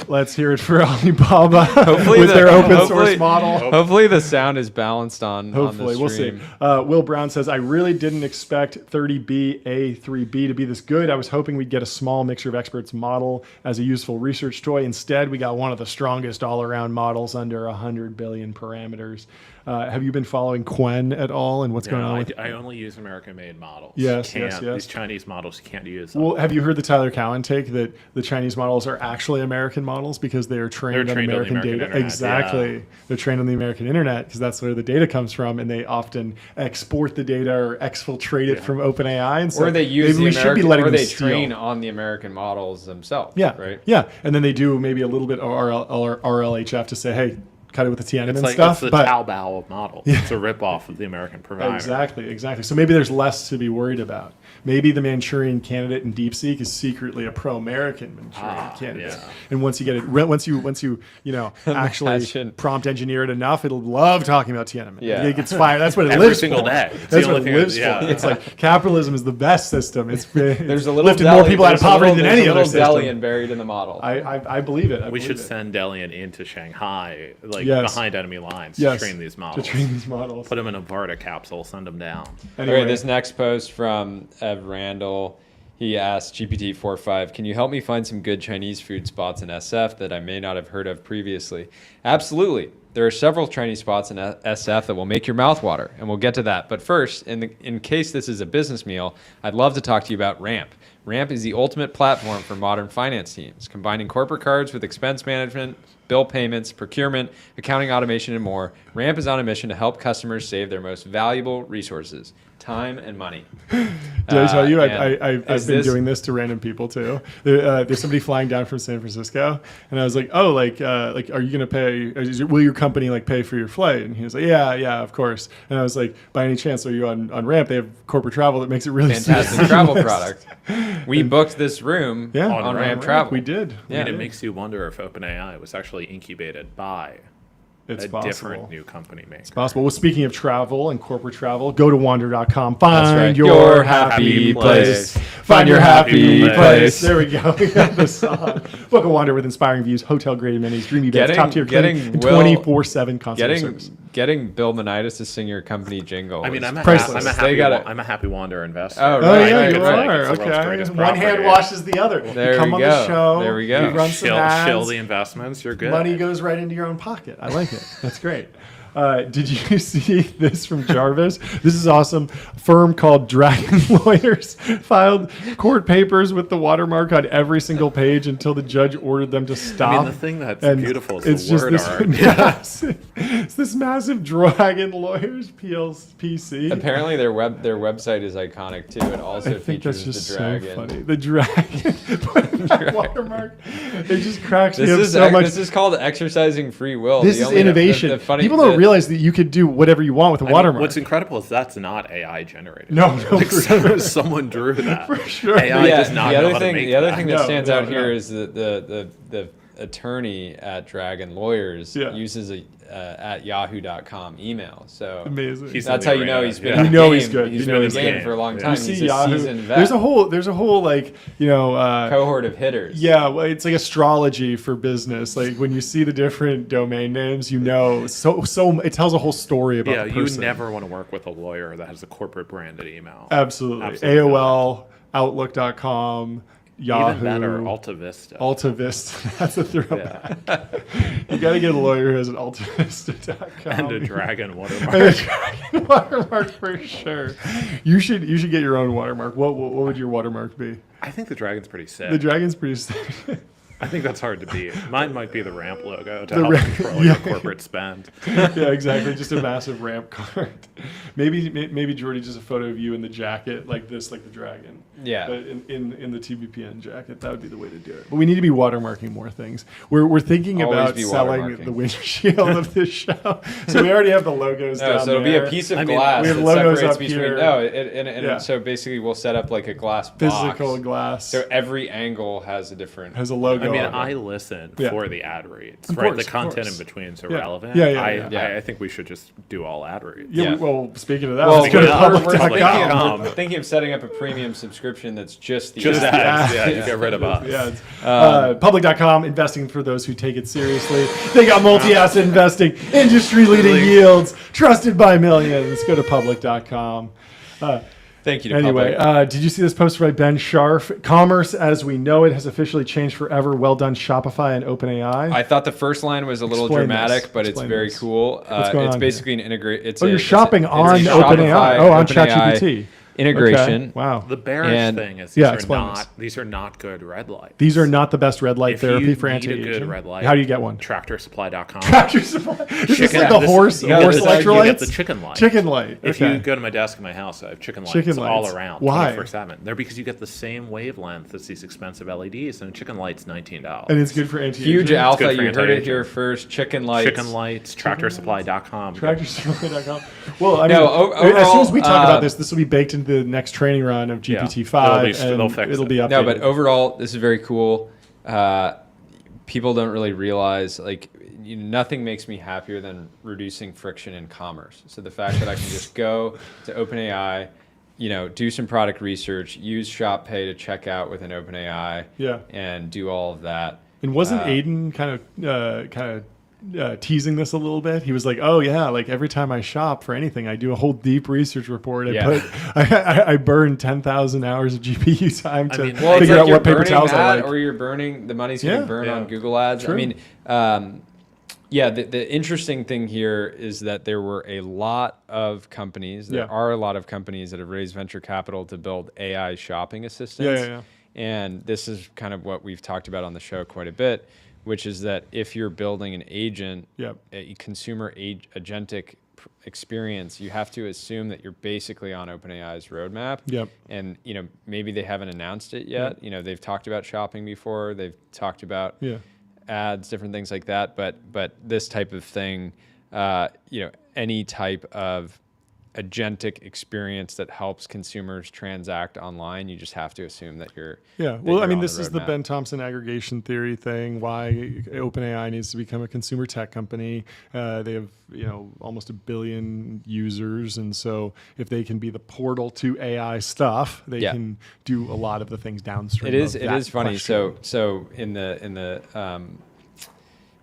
Let's hear it for Alibaba with their open source model. Hopefully the sound is balanced on Hopefully, the we'll see. stream. Will Brown says, I really didn't expect 30B A3B to be this good. I was hoping we'd get a small mixture of experts model as a useful research toy. Instead, we got one of the strongest all-around models under 100 billion parameters. Have you been following Quen at all and what's going on with I only use American-made models. Yes, You yes, can't- yes. These Chinese models you can't use. Well, have you heard the Tyler Cowen take that the Chinese models are actually American models because they are trained, They're trained on on the American American data? internet, Exactly. yeah. They're trained on the American internet because that's where the data comes from, and they often export the data or exfiltrate it from OpenAI. And so Or they use maybe the we should be American, letting or them they steal. train on the American models themselves. Yeah, Right. Yeah, and then they do maybe a little bit of RLHF to say, hey, cut it with the Tiananmen It's like stuff. it's the but Taobao of models. It's a ripoff of the American provider. Exactly. So maybe there's less to be worried about. Maybe the Manchurian candidate in DeepSeek is secretly a pro-American Manchurian candidate. yeah. And once you get it, once you actually Imagine. prompt engineer it enough, it'll love talking about Tiananmen. Yeah. It gets fired. That's what it Every lives single for. day. It's That's the what only it thing lives that- for. yeah. It's like capitalism is the best system. There's a little lifted more Delian- people out of there's a poverty little- than any there's a other little system. Delian buried in the model. I believe it. We should send Delian into Shanghai, like Yes. behind enemy lines, Yes. to train these to models. train these models. Put them in a Varda capsule, send them down. Anyway, Okay, this next post from Ev Randall. He asked GPT-4.5, can you help me find some good Chinese food spots in SF that I may not have heard of previously? Absolutely. There are several Chinese spots in SF that will make your mouth water, and we'll get to that. But first, in case this is a business meal, I'd love to talk to you about Ramp. Ramp is the ultimate platform for modern finance teams, combining corporate cards with expense management, bill payments, procurement, accounting automation, and more. Ramp is on a mission to help customers save their most valuable resources, time and money. Did I tell you? and I've is been this- doing this to random people too. There's somebody flying down from San Francisco, and I was like, "Oh, like, are you gonna pay? Will your company like pay for your flight?" And he was like, "Yeah, of course." And I was like, "By any chance, are you on Ramp? They have corporate travel that makes it really Fantastic travel product. We booked this room Yeah, on Ramp Ramp. Travel. We did. I mean, Yeah. it makes you wonder if OpenAI was actually incubated by It's a possible. different new company maker. It's possible. Well, speaking of travel and corporate travel, go to wander.com. Find right. your happy happy place. place. Find your happy Happy place. place. There we go. We got the song. Book a Wander with inspiring views, hotel grade amenities, dreamy beds, top tier cleaning, and 24/7 concierge service. Getting Bill Manitis to sing your company jingle. I mean, is I'm a priceless. happy Wanderer investor. Oh, Oh, right, yeah, right, you right. are. It's the world's Okay. greatest One hand property. washes the other. There you come we on go. the show. There we go. You run some Shill ads. the investments. You're good. Money goes right into your own pocket. I like it. That's great. Did you see this from Jarvis? This is awesome. A firm called Dragon Lawyers filed court papers with the watermark on every single page until the judge ordered them to stop. I mean, the thing that's And beautiful is it's the just word this art. massive, it's this massive Dragon Lawyers PC. Apparently, their website is iconic too. It also I think features that's just the dragon. so funny. The dragon, putting that watermark. It just cracks me up This is so much. this is called exercising free will. This The is only- innovation. the funny- People don't the- realize that you could do whatever you want with a I mean, watermark. what's incredible is that's not AI generated. No, no, Like, for sure. someone drew that. For sure. AI Yeah, does not the know other how thing, to make the other that. thing that No, stands no, out here no. is the attorney at Dragon Lawyers Yeah. uses a at yahoo.com email. So Amazing. He's that's in how the you know arena. he's been Yeah. in You the know game. he's good. He's You been know in he's the game good. for a long Yeah. time. You see He's a Yahoo. seasoned vet. There's a whole like cohort of hitters. yeah, well, it's like astrology for business. Like when you see the different domain names, you know, so it tells a whole story about Yeah, the you person. never want to work with a lawyer that has a corporate branded email. Absolutely. Absolutely AOL, Outlook.com, Yahoo. Even better, Alta Vista. Alta Vista. That's a throwback. You got to get a lawyer who has an altavista.com. and a dragon And a watermark. dragon watermark for sure. You should get your own watermark. What would your watermark be? I think the dragon's pretty sick. The dragon's pretty sick. I think that's hard to beat. Mine might be the ramp logo to The help ramp- control yeah. your corporate spend. Yeah, exactly. Just a massive ramp card. Maybe Jordy, just a photo of you in the jacket like this, like the dragon. Yeah. But in the TBPN jacket, that would be the way to do it. But we need to be watermarking more things. We're thinking Always about be selling watermarking. the windshield of this show. So we already have the logos No, down so it'll there. be a piece of I mean, glass we have that logos separates up between. here. No, and Yeah. so basically we'll set up like a glass box. Physical glass. So every angle has a different. Has a logo. I mean, on it. I listen Yeah. for the ad reads, Of right? course, The of content course. in between is Yeah. irrelevant. Yeah. I think we should just do all ad reads. Yeah. Yeah. Well, speaking of that, Well, let's go to we're- public.com. we're thinking of setting up a premium subscription that's just the Just ads. ads. Yeah, Yeah. you get rid of us. Yeah, public.com, investing for those who take it seriously. They got multi-asset investing, industry-leading yields, trusted by millions. Go to public.com. Thank you to Anyway, Public. did you see this post by Ben Scharf? Commerce as we know it has officially changed forever. Well done, Shopify and OpenAI. I thought the first line was a little Explain dramatic, this. but it's Explain very this. cool. What's going It's on basically an integrate. You're shopping on OpenAI. Oh, on ChatGPT. integration. Okay. Wow. The bearish And- thing is Yeah, explain this. these are not good red lights. These are not the best red light If therapy you for need a anti-aging. good red light, How do you get one? TractorSupply.com. Tractor Supply. This is Chicken- like the this- horse you get the- electrolytes. you get the chicken light. Chicken light. If Okay. you go to my desk in my house, I have chicken lights, Chicken all lights. around, Why? 24/7. They're because you get the same wavelength as these expensive LEDs, and a chicken light's $19. And it's good for anti-aging. Huge alpha. good for You heard it anti-aging. here first. Chicken lights. Chicken lights, TractorSupply.com. TractorSupply.com. Well, I mean, No, as soon as we talk overall, about this will be baked into the next training run of GPT-5, They'll and fix it'll it. be updated. No, but overall, this is very cool. People don't really realize, like, nothing makes me happier than reducing friction in commerce. So the fact that I can just go to OpenAI, do some product research, use Shop Pay to check out with an OpenAI, Yeah. and do all of that. And wasn't Aiden kind of teasing this a little bit? He was like, "Oh yeah, like every time I shop for anything, I do a whole deep research report. I burn 10,000 hours of GPU time to mean, Well, it's figure like out you're what paper burning towels I that, like." or you're burning the money's getting Yeah. burned Yeah. on Google Ads. True. I mean, the interesting thing here is that there were a lot of companies. There Yeah. are a lot of companies that have raised venture capital to build AI shopping assistants. Yeah. And this is kind of what we've talked about on the show quite a bit, which is that if you're building an agent, Yep. a consumer agentic experience, you have to assume that you're basically on OpenAI's roadmap. Yep. And maybe they haven't announced it yet. They've talked about shopping before. They've talked about Yeah. ads, different things like that. But this type of thing, any type of agentic experience that helps consumers transact online, you just have to assume that you're. Yeah. that Well, I you're mean, on this is the roadmap. Ben Thompson aggregation theory thing, why OpenAI needs to become a consumer tech company. They have, almost 1 billion users. And so if they can be the portal to AI stuff, they Yeah. can do a lot of the things downstream. It is. of It that is funny. question. So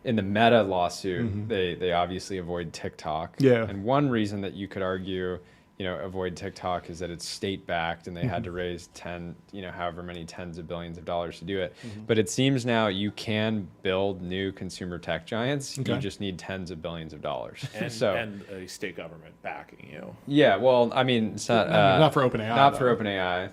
in the Meta lawsuit, they obviously avoid TikTok. Yeah. And one reason that you could argue, avoid TikTok is that it's state backed and they had to raise however many tens of billions of dollars to do it. But it seems now you can build new consumer tech giants. Okay. You just need tens of billions of dollars. And, So and a state government backing you. yeah, well, I mean, it's not Not for OpenAI. not though. for OpenAI.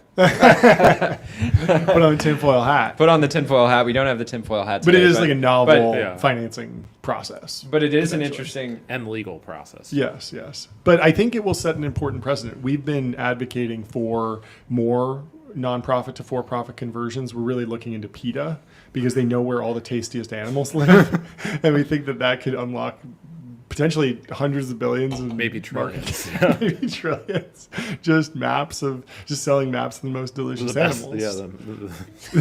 Put on a tinfoil hat. Put on the tinfoil hat. We don't have the tinfoil hat. But it today, is like a novel yeah. financing process. But it is an potentially. interesting. And legal process. Yes, yes. But I think it will set an important precedent. We've been advocating for more nonprofit to for-profit conversions. We're really looking into PETA because they know where all the tastiest animals live. And we think that could unlock potentially hundreds of billions of Maybe market- trillions. maybe trillions. Just selling maps of the most delicious animals. Yeah,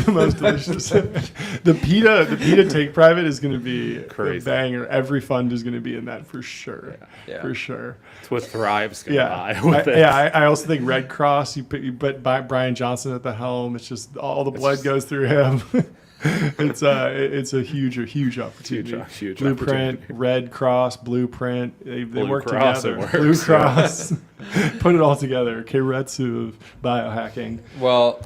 The most delicious. The PETA take private is going to be Crazy. a banger. Every fund is going to be in that for sure. Yeah. For sure. it's what Thrive's going to Yeah. buy with it. I also think Red Cross, you put Brian Johnson at the helm. It's just all the blood goes through him. It's a huge opportunity. Huge Blueprint, opportunity. Red Cross, Blueprint, they Blue work Cross, together. it works, Blue yeah. Cross, put it all together. Keiretsu of biohacking. Well,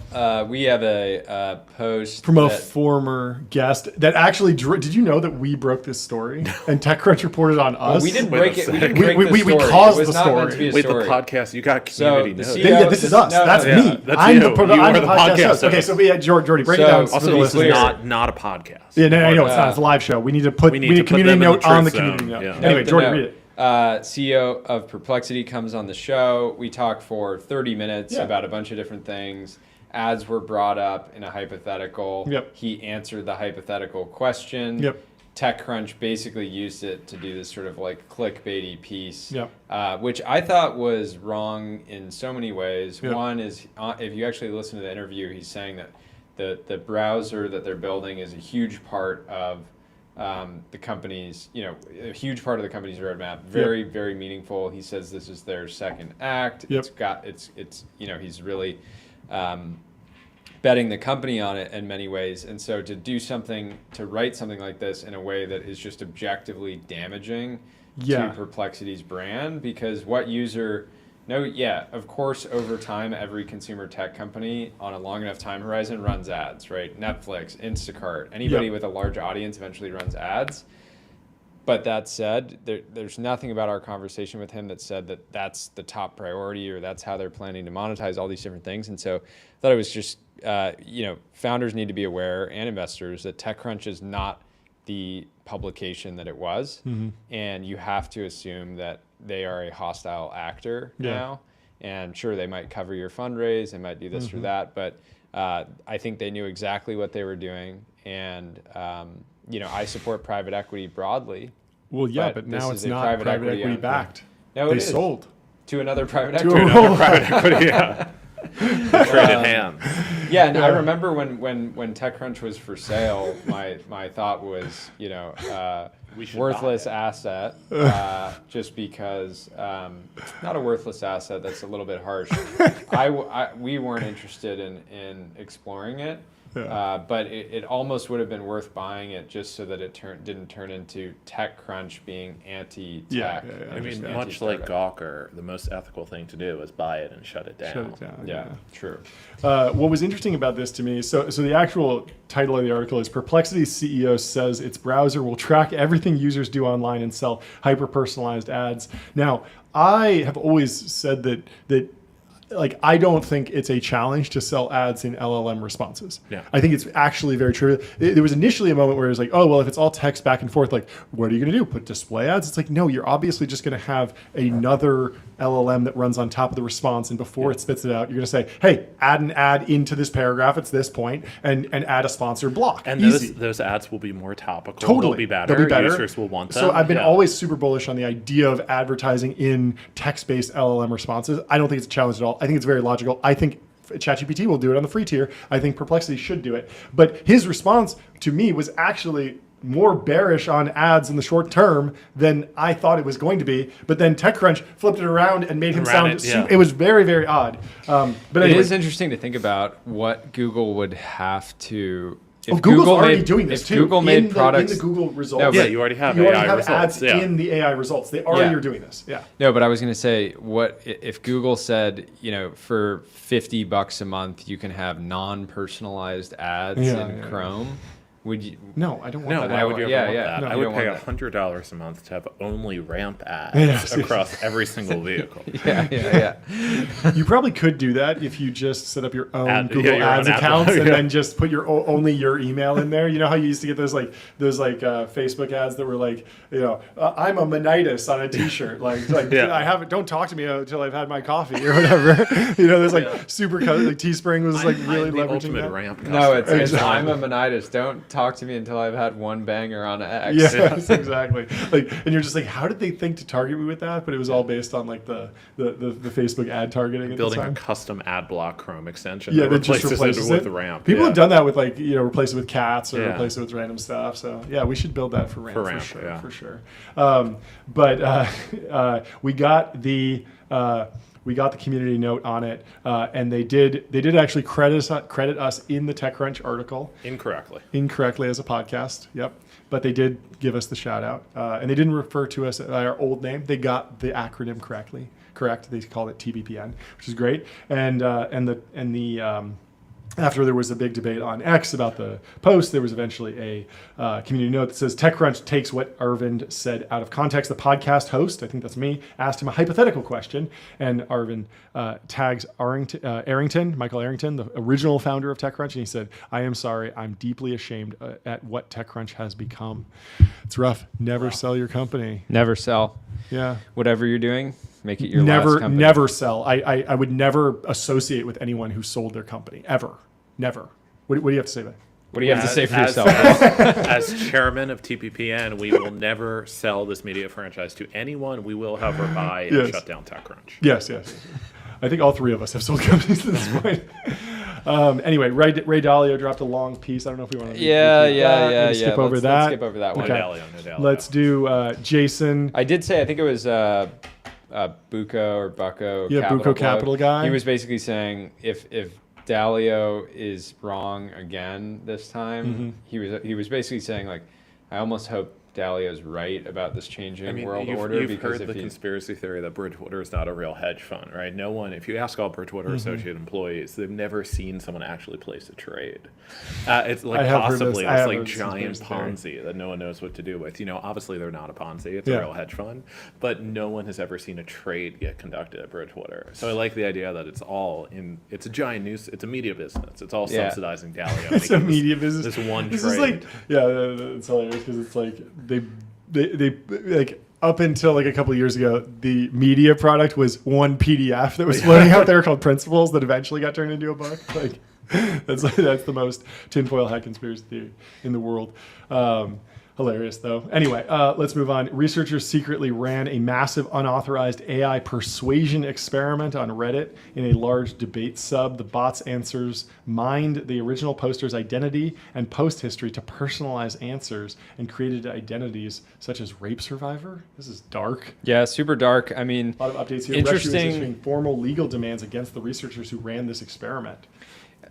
we have a post From a that- former guest that actually did you know that we broke this story and TechCrunch reported on us? we didn't Wait break a it. We sec. didn't break We- the we story. caused It was the not meant to story. be a Wait, the story. podcast, you got So community the notes. CEO Yeah, this is us. No, That's no, me. yeah, that's I'm you. the, You I'm are the the podcast podcast host. Okay, host. so we had Jordy, break it So, down. Also, for the be this listeners. is not a podcast. Yeah, no, I know it's Uh, not. It's a live show. We need to put We need a to put community them in the note on the truth community zone, note. yeah. Anyway, Make the Jordy, note. read it. CEO of Perplexity comes on the show. We talk for 30 minutes Yeah. about a bunch of different things. Ads were brought up in a hypothetical. Yep. He answered the hypothetical question. Yep. TechCrunch basically used it to do this sort of like clickbaity piece, Yep. which I thought was wrong in so many ways. Yep. One is if you actually listen to the interview, he's saying that the browser that they're building is a huge part of the company's, a huge part of the company's roadmap. Very, very meaningful. He says this is their second act. Yep. It's he's really betting the company on it in many ways. And so to write something like this in a way that is just objectively damaging Yeah. to Perplexity's brand, because of course, over time, every consumer tech company on a long enough time horizon runs ads, right? Netflix, Instacart, anybody Yep. with a large audience eventually runs ads. But that said, there's nothing about our conversation with him that said that that's the top priority or that's how they're planning to monetize all these different things. And so I thought it was just, founders need to be aware, and investors, that TechCrunch is not the publication that it was. Mm-hmm. And you have to assume that they are a hostile actor Yeah. now. And sure, they might cover your fundraise, they might do this Mm-hmm. or that, but I think they knew exactly what they were doing. And, I support private equity broadly. Well, yeah, But but this now is it's a not private private equity equity owned backed. No, They it is. sold. To another private To equity. a- Private equity, yeah. They traded hands. Yeah, and I Yeah. remember when TechCrunch was for sale, my thought was, We should worthless buy asset, just because, not a worthless asset, that's a little bit harsh. We weren't interested in exploring it. Yeah. But it almost would have been worth buying it just so that it didn't turn into TechCrunch being anti-tech. Yeah, I and mean, just much like anti-startup. Gawker, the most ethical thing to do is buy it and shut it down. Shut it down. Yeah, true. What was interesting about this to me, so the actual title of the article is Perplexity's CEO says its browser will track everything users do online and sell hyper-personalized ads. Now, I have always said that like I don't think it's a challenge to sell ads in LLM responses. Yeah. I think it's actually very true. There was initially a moment where it was like, oh, well, if it's all text back and forth, like, what are you going to do? Put display ads? It's like, no, you're obviously just going to have another LLM that runs on top of the response, and before it spits it out, you're going to say, hey, add an ad into this paragraph at this point, and add a sponsored block. And Easy. those ads will be more topical. Totally. They'll be better. Users will want them. So I've been always super bullish on the idea of advertising in text-based LLM responses. I don't think it's a challenge at all. I think it's very logical. I think ChatGPT will do it on the free tier. I think Perplexity should do it. But his response to me was actually more bearish on ads in the short term than I thought it was going to be. But then TechCrunch flipped it around and made him sound. It was very, very odd. But anyway. It is interesting to think about what Google would have to. If Google's already doing this too. Google made products in the Google results. No, you already have AI results. Ads in the AI results. They already are doing this. Yeah. No, but I was going to say, what if Google said, for $50 a month, you can have non-personalized ads in Chrome? Would you? No, I don't want No, that. why would you ever want that? No, I would pay $100 a month to have only ramp ads across every single vehicle. You probably could do that if you just set up your own Google Ads accounts and then just put only your email in there. You know how you used to get those Facebook ads that were like, I'm a Menitis on a T-shirt. I haven't. Don't talk to me until I've had my coffee or whatever. There's super like Teespring was really the leveraging ultimate that. ramp. No, it's I'm a Menitis. Don't talk to me until I've had one banger on X. Yes, exactly. And you're just like, how did they think to target me with that? But it was all based on the Facebook ad targeting. Building at the time. a custom ad block Chrome extension. Yeah, that just replaces it with it. the ramp. People have done that with replace it with cats or Yeah. replace it with random stuff. So yeah, we should build that for ramp for sure. But we got the. We got the community note on it, and they did actually credit us in the TechCrunch article incorrectly as a podcast. Yep, but they did give us the shout out, and they didn't refer to us by our old name. They got the acronym correct. They called it TBPN, which is great. And after there was a big debate on X about the post, there was eventually a community note that says TechCrunch takes what Arvind said out of context. The podcast host, I think that's me, asked him a hypothetical question, and Arvind tags Michael Arrington, the original founder of TechCrunch, and he said, "I am sorry, I'm deeply ashamed at what TechCrunch has become." It's rough. Never sell your company. Never sell. Yeah. Whatever you're doing, make it your last company. Never sell. I would never associate with anyone who sold their company, ever. Never. What do you have to say about it? What do you have to say for yourself? As chairman of TBPN, we will never sell this media franchise to anyone. We will have her buy and shut down TechCrunch. Yes. I think all three of us have sold companies at this point. Anyway, Ray Dalio dropped a long piece. I don't know if we want to skip over that. Let's skip over that one. Okay. No Dalio. Let's do Jason. I did say, I think it was Bucco or Bucco. Yeah, Bucco Capital guy. He was basically saying if Dalio is wrong again this time, he was basically saying, like, I almost hope Dalio's right about this changing world order. You've heard the conspiracy theory that Bridgewater is not a real hedge fund, right? No one, if you ask all Bridgewater Associate employees, they've never seen someone actually place a trade. It's like possibly this like giant Ponzi that no one knows what to do with. Obviously they're not a Ponzi; it's a real hedge fund, but no one has ever seen a trade get conducted at Bridgewater. So I like the idea that it's a giant news. It's a media business. It's all subsidizing Dalio. It's a media business. This one this trade. It's hilarious because it's like they like up until like a couple of years ago, the media product was one PDF that was floating out there called Principles that eventually got turned into a book. Like that's the most tinfoil hat conspiracy theory in the world. Hilarious, though. Anyway, let's move on. Researchers secretly ran a massive unauthorized AI persuasion experiment on Reddit in a large debate sub. The bot's answers mined the original poster's identity and post history to personalize answers and created identities such as rape survivor. This is dark. Yeah, super dark. I mean, a lot of updates here. Interesting. Rescue is issuing formal legal demands against the researchers who ran this experiment.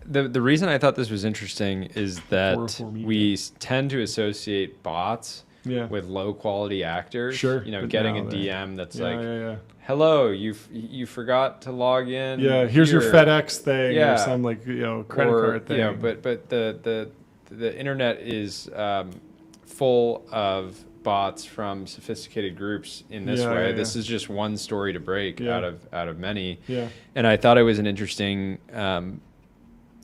The reason I thought this was interesting is that we tend to associate bots with low quality actors. Sure. Getting a DM that's hello, you forgot to log in. Yeah, here's your FedEx thing or some credit card thing. But the internet is full of bots from sophisticated groups in this Yeah, way. yeah, This yeah. is just one story to break Yeah. out of many. Yeah. And I thought it was an interesting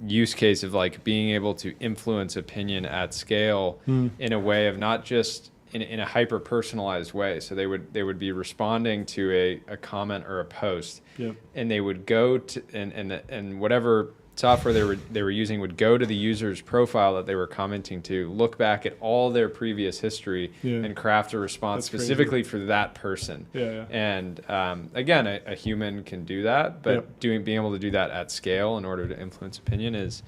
use case of like being able to influence opinion at scale in a way of not just in a hyper personalized way. So they would be responding to a comment or a post, Yep. and they would go to and whatever software they were using would go to the user's profile that they were commenting to, look back at all their previous history, Yeah. and craft a response That's crazy. specifically for that person. Yeah, yeah. And again, a human can do that, but Yep. being able to do that at scale in order to influence opinion is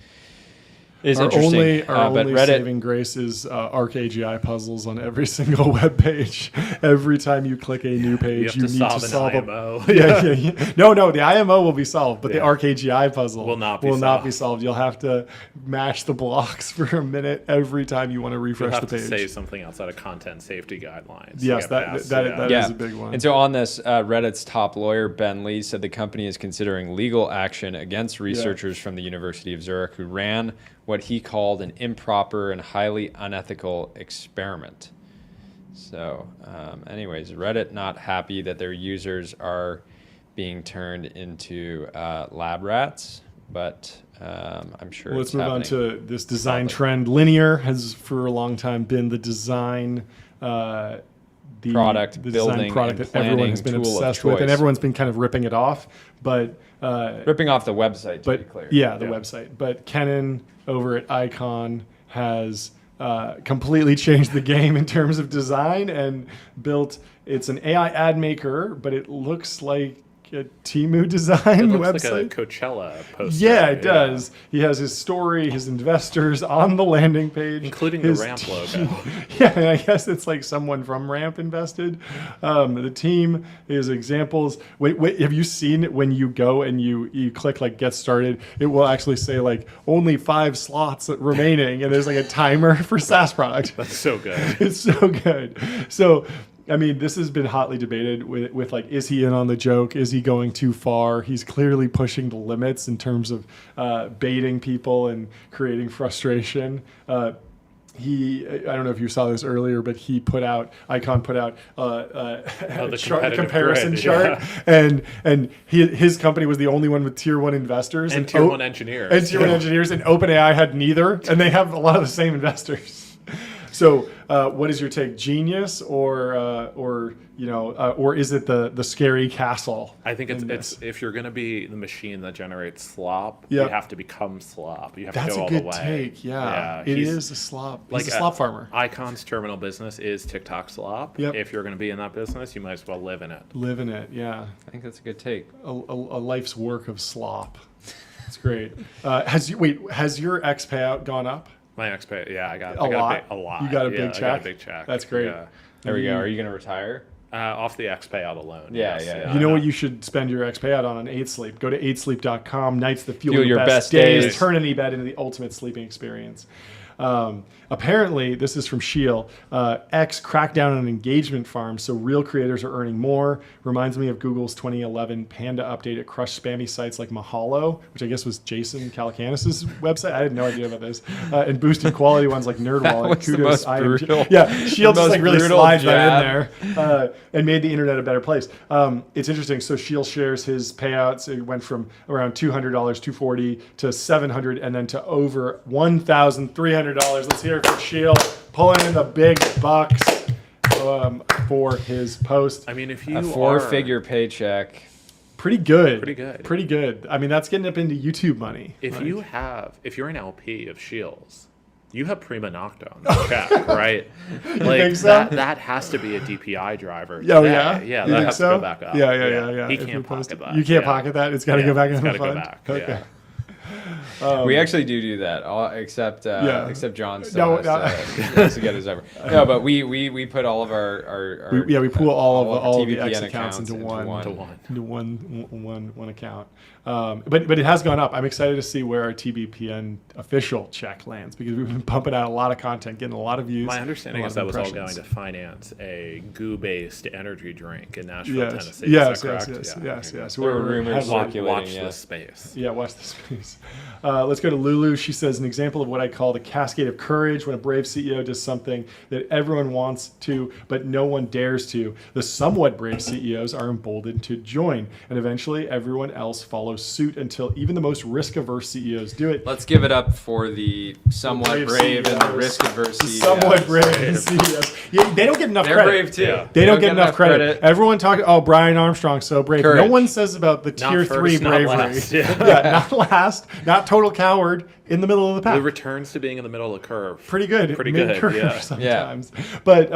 Our interesting. our But only Reddit, saving grace is ARC AGI puzzles on every single web page. Every time you click a new page, You have to need solve to an solve IMO. Yeah. No, the IMO will be solved, but the Yeah. ARC AGI puzzle Will not be be solved. solved. You'll have to mash the blocks for a minute every time you want to You'll refresh have the to page. say something outside of content safety guidelines. to Yes, get that past, that yeah. is a big one. And so on this, Reddit's top lawyer, Ben Lee, said the company is considering legal action against researchers from the University of Zurich who ran what he called an improper and highly unethical experiment. So anyways, Reddit not happy that their users are being turned into lab rats, but I'm sure Let's it's move on happening. to this design trend. Linear has for a long time been the design the Product, the design building, product and that everyone has been planning tool of obsessed with, and choice. everyone's been kind of ripping it off. But Ripping off the website, to be but clear. yeah, the Yeah. website. But Kenan over at Icon has completely changed the game in terms of design and built. It's an AI ad maker, but it looks like a Temu design It looks website. like a Coachella poster. Yeah, it does. He has his story, his investors on the landing page, Including his the Ramp logo. Yeah, and I guess it's like someone from Ramp invested. The team is examples. Wait, have you seen it when you go and you click like get started? It will actually say like only 5 slots remaining, and there's like a timer for SaaS product. That's so good. It's so good. So, I mean, this has been hotly debated with like, is he in on the joke? Is he going too far? He's clearly pushing the limits in terms of baiting people and creating frustration. I don't know if you saw this earlier, but Icon put out a competitive comparison grid, chart, yeah. and his company was the only one with tier 1 investors And tier 1 engineers. and tier 1 engineers, and OpenAI had neither, and they have a lot of the same investors. So, what is your take? Genius, or is it the scary castle? I think it's if you're going to be the machine that generates slop, Yep. you have to become slop. You have That's to go a all good the way. take. Yeah, it he's- is a slop. Like He's a slop farmer. Icon's terminal business is TikTok slop. Yep. If you're going to be in that business, you might as well live in it. Live in it. Yeah, I think that's a good take. a life's work of slop. It's great. Has your X payout gone up? My XP, yeah, I got A lot? a lot. You got a Yeah, big I check? got a big check. That's great. Yeah. There we go. Are you going to retire? Off the X payout alone. Yeah, yes, yeah. You know what you should spend your X payout on 8 Sleep. Go to 8sleep.com. Nights that fuel Fuel your your best best days. days. Turn any bed into the ultimate sleeping experience. Apparently, this is from Shield. X cracked down on engagement farms, so real creators are earning more. Reminds me of Google's 2011 Panda update. It crushed spammy sites like Mahalo, which I guess was Jason Calacanis' website. I had no idea about this. And boosted quality ones like NerdWallet. was the most brutal- Yeah, Shield the just most like really brutal slides that in jab. there and made the internet a better place. It's interesting. So Shield shares his payouts. It went from around $200, $240 to $700, and then to over $1,300. Let's hear it for Shield pulling in the big bucks for his post. I mean, if you A four-figure paycheck. Pretty good. Pretty good. Pretty good. I mean, that's getting up into YouTube money. if you're an LP of Shields, you have prima nocta on the check, right? Like think so? that has to be a DPI driver. Oh, today. yeah? Yeah, You that think has so? to go back up. Yeah. He If can't you post pocket it. that. You can't Yeah. pocket that? It's got to go back in It's the gotta go fund? back. Okay. Yeah. We actually do that, except John still No, has to get his over. No, but we put all of our We pool all of the TBPN X accounts into one one. account. But it has gone up. I'm excited to see where our TBPN official check lands because we've been pumping out a lot of content, getting a lot of views. My understanding a lot is of that was all impressions. going to finance a goo-based energy drink in Nashville, Yes, Tennessee. yes, Is that correct? yes, Yeah. yes, yes. There were rumors heavily- circulating. Watch Yeah. this space. Yeah, watch this space. Let's go to Lulu. She says, an example of what I call the cascade of courage when a brave CEO does something that everyone wants to, but no one dares to. The somewhat brave CEOs are emboldened to join, and eventually everyone else follows suit until even the most risk-averse CEOs do it. Let's give it up for the somewhat brave and the CEOs. risk-averse CEOs. Somewhat brave CEOs. Yeah, they don't get enough They're credit. brave too. Yeah. They don't get enough credit. Everyone talks, oh, Brian Armstrong, so brave. Courage. No one says about the tier first, 3 not bravery. last. Yeah. Not last, not total coward, in the middle of the pack. The returns to being in the middle of the curve. Pretty good. Pretty Mid-curve good, yeah. sometimes. But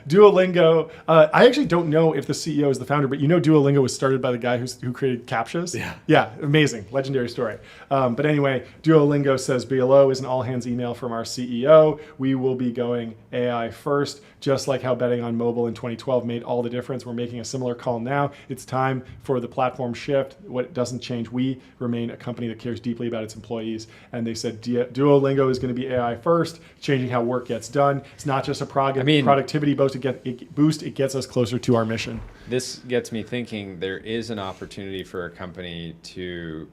Duolingo, I actually don't know if the CEO is the founder, but you know Duolingo was started by the guy who created CAPTCHAs? Yeah. Yeah, amazing. Legendary story. But anyway, Duolingo says below is an all-hands email from our CEO. We will be going AI first, just like how betting on mobile in 2012 made all the difference. We're making a similar call now. It's time for the platform shift. What doesn't change, we remain a company that cares deeply about its employees. And they said Duolingo is going to be AI first, changing how work gets done. It's not just a productivity boost. It gets us closer to our mission. This gets me thinking there is an opportunity for a company to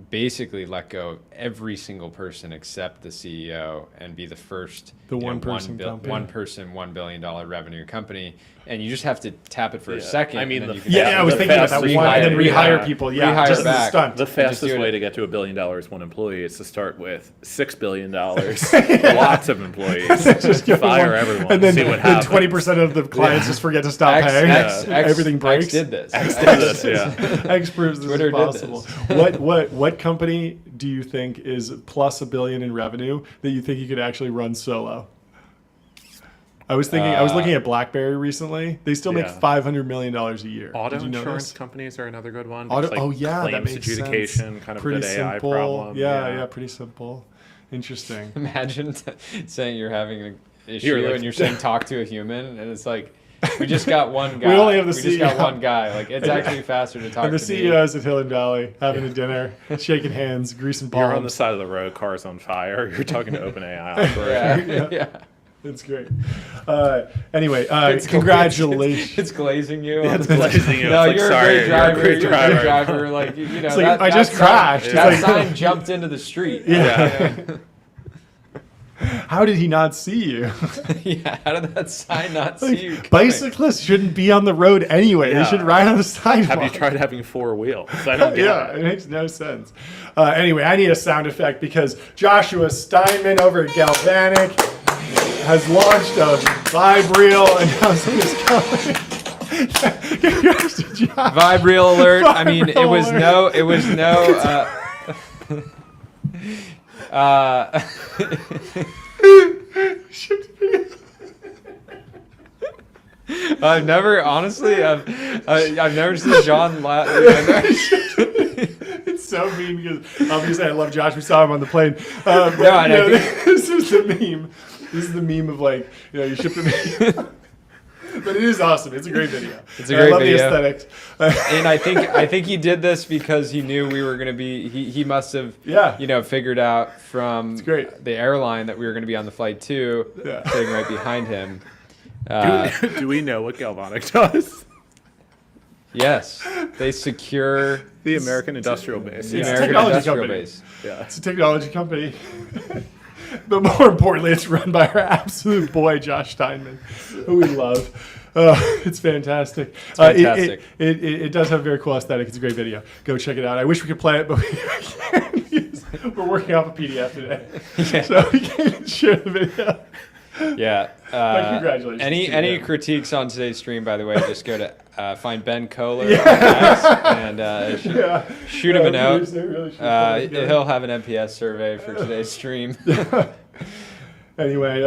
basically let go of every single person except the CEO and be the first $1 billion revenue company, and you just have to tap it for a second. I mean, and then you can I was thinking about that one, and then rehire people. Yeah, rehire just as a back. stunt. The Just fastest do it. way to get to $1 billion one employee is to start with $6 billion, lots of employees, Just give fire one- everyone, and then, see what happens. 20% of the clients just forget to stop paying. Everything breaks. X did this. X did this, yeah. X proves this Twitter is did possible. this. What company do you think is plus $1 billion in revenue that you think you could actually run solo? I was looking at BlackBerry recently. They still make Yeah. $500 million a year. Auto Did you know insurance this? companies are another good one. Auto, because, that claims makes adjudication, sense. kind of Pretty good AI simple. problem. Yeah, pretty simple. Interesting. Imagine saying you're having an issue You're like- and you're saying talk to a human, and it's like we just got one guy. We only have the just got CEO. one guy. Like it's actually faster to talk And the to me. CEOs at Hill and Valley having a dinner, shaking hands, greasing palms. You're on the side of the road, car's on fire. You're talking to OpenAI operator. Yeah. It's great. Anyway, congratulations. It's glazing you. It's glazing you. No, It's like, you're sorry, a great driver. you're a great driver. driver. Like you know, It's like, that, I just that crashed. Sign, It's that like- sign jumped into the street. Yeah. How did he not see you? Yeah. How did that sign not see you? coming? Bicyclists shouldn't be on the road anyway. They Yeah. should ride on the sidewalk. Have you tried having 4 wheels? I don't get Yeah, it. it makes no sense. Anyway, I need a sound effect because Joshua Steinman over at Galvanic has launched a vibe reel announcing his company. Congrats to Josh. Vibe reel alert. I mean, Vibe reel alert. it was no. I've never, honestly, I've never seen John laugh. It's so mean because obviously I love Josh. We saw him on the plane. But, No, and I this is the meme. This is the meme of like, you shipped a meme. But it is awesome. It's a great video. It's a And great I love video. the aesthetics. And I think he did this because he knew we were going to be. He must have, Yeah. figured out from great. the airline that we were going to be on the flight too, Yeah. sitting right behind him. Do we know what Galvanic does? Yes, they secure The American industrial base. the It's a American technology industrial company. base. Yeah. It's a technology company. But more importantly, it's run by our absolute boy, Josh Steinman, who we love. It's fantastic. fantastic. It does have a very cool aesthetic. It's a great video. Go check it out. I wish we could play it, but we can't. We're working off a PDF today. So we can't share the video. Yeah. congratulations to Any him. critiques on today's stream, by the way, just go to find Ben Kohler and shoot him a note. He'll have an NPS survey for today's stream. Anyway,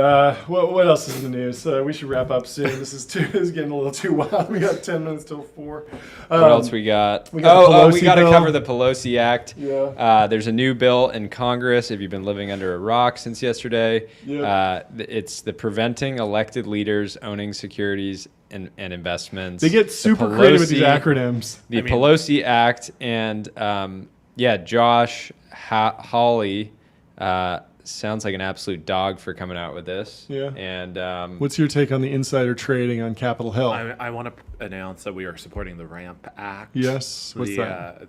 what else is in the news? We should wrap up soon. This is getting a little too wild. We got 10 minutes till 4. What else we got? we got the We Pelosi got to bill. cover the Pelosi Act. Yeah. There's a new bill in Congress. If you've been living under a rock since yesterday, it's the Preventing Elected Leaders Owning Securities and Investments. They get super creative with these acronyms. The Pelosi Act and Josh Hawley. Sounds like an absolute dog for coming out with this. Yeah. And What's your take on the insider trading on Capitol Hill? I want to announce that we are supporting the RAMP Act. Yes. What's that?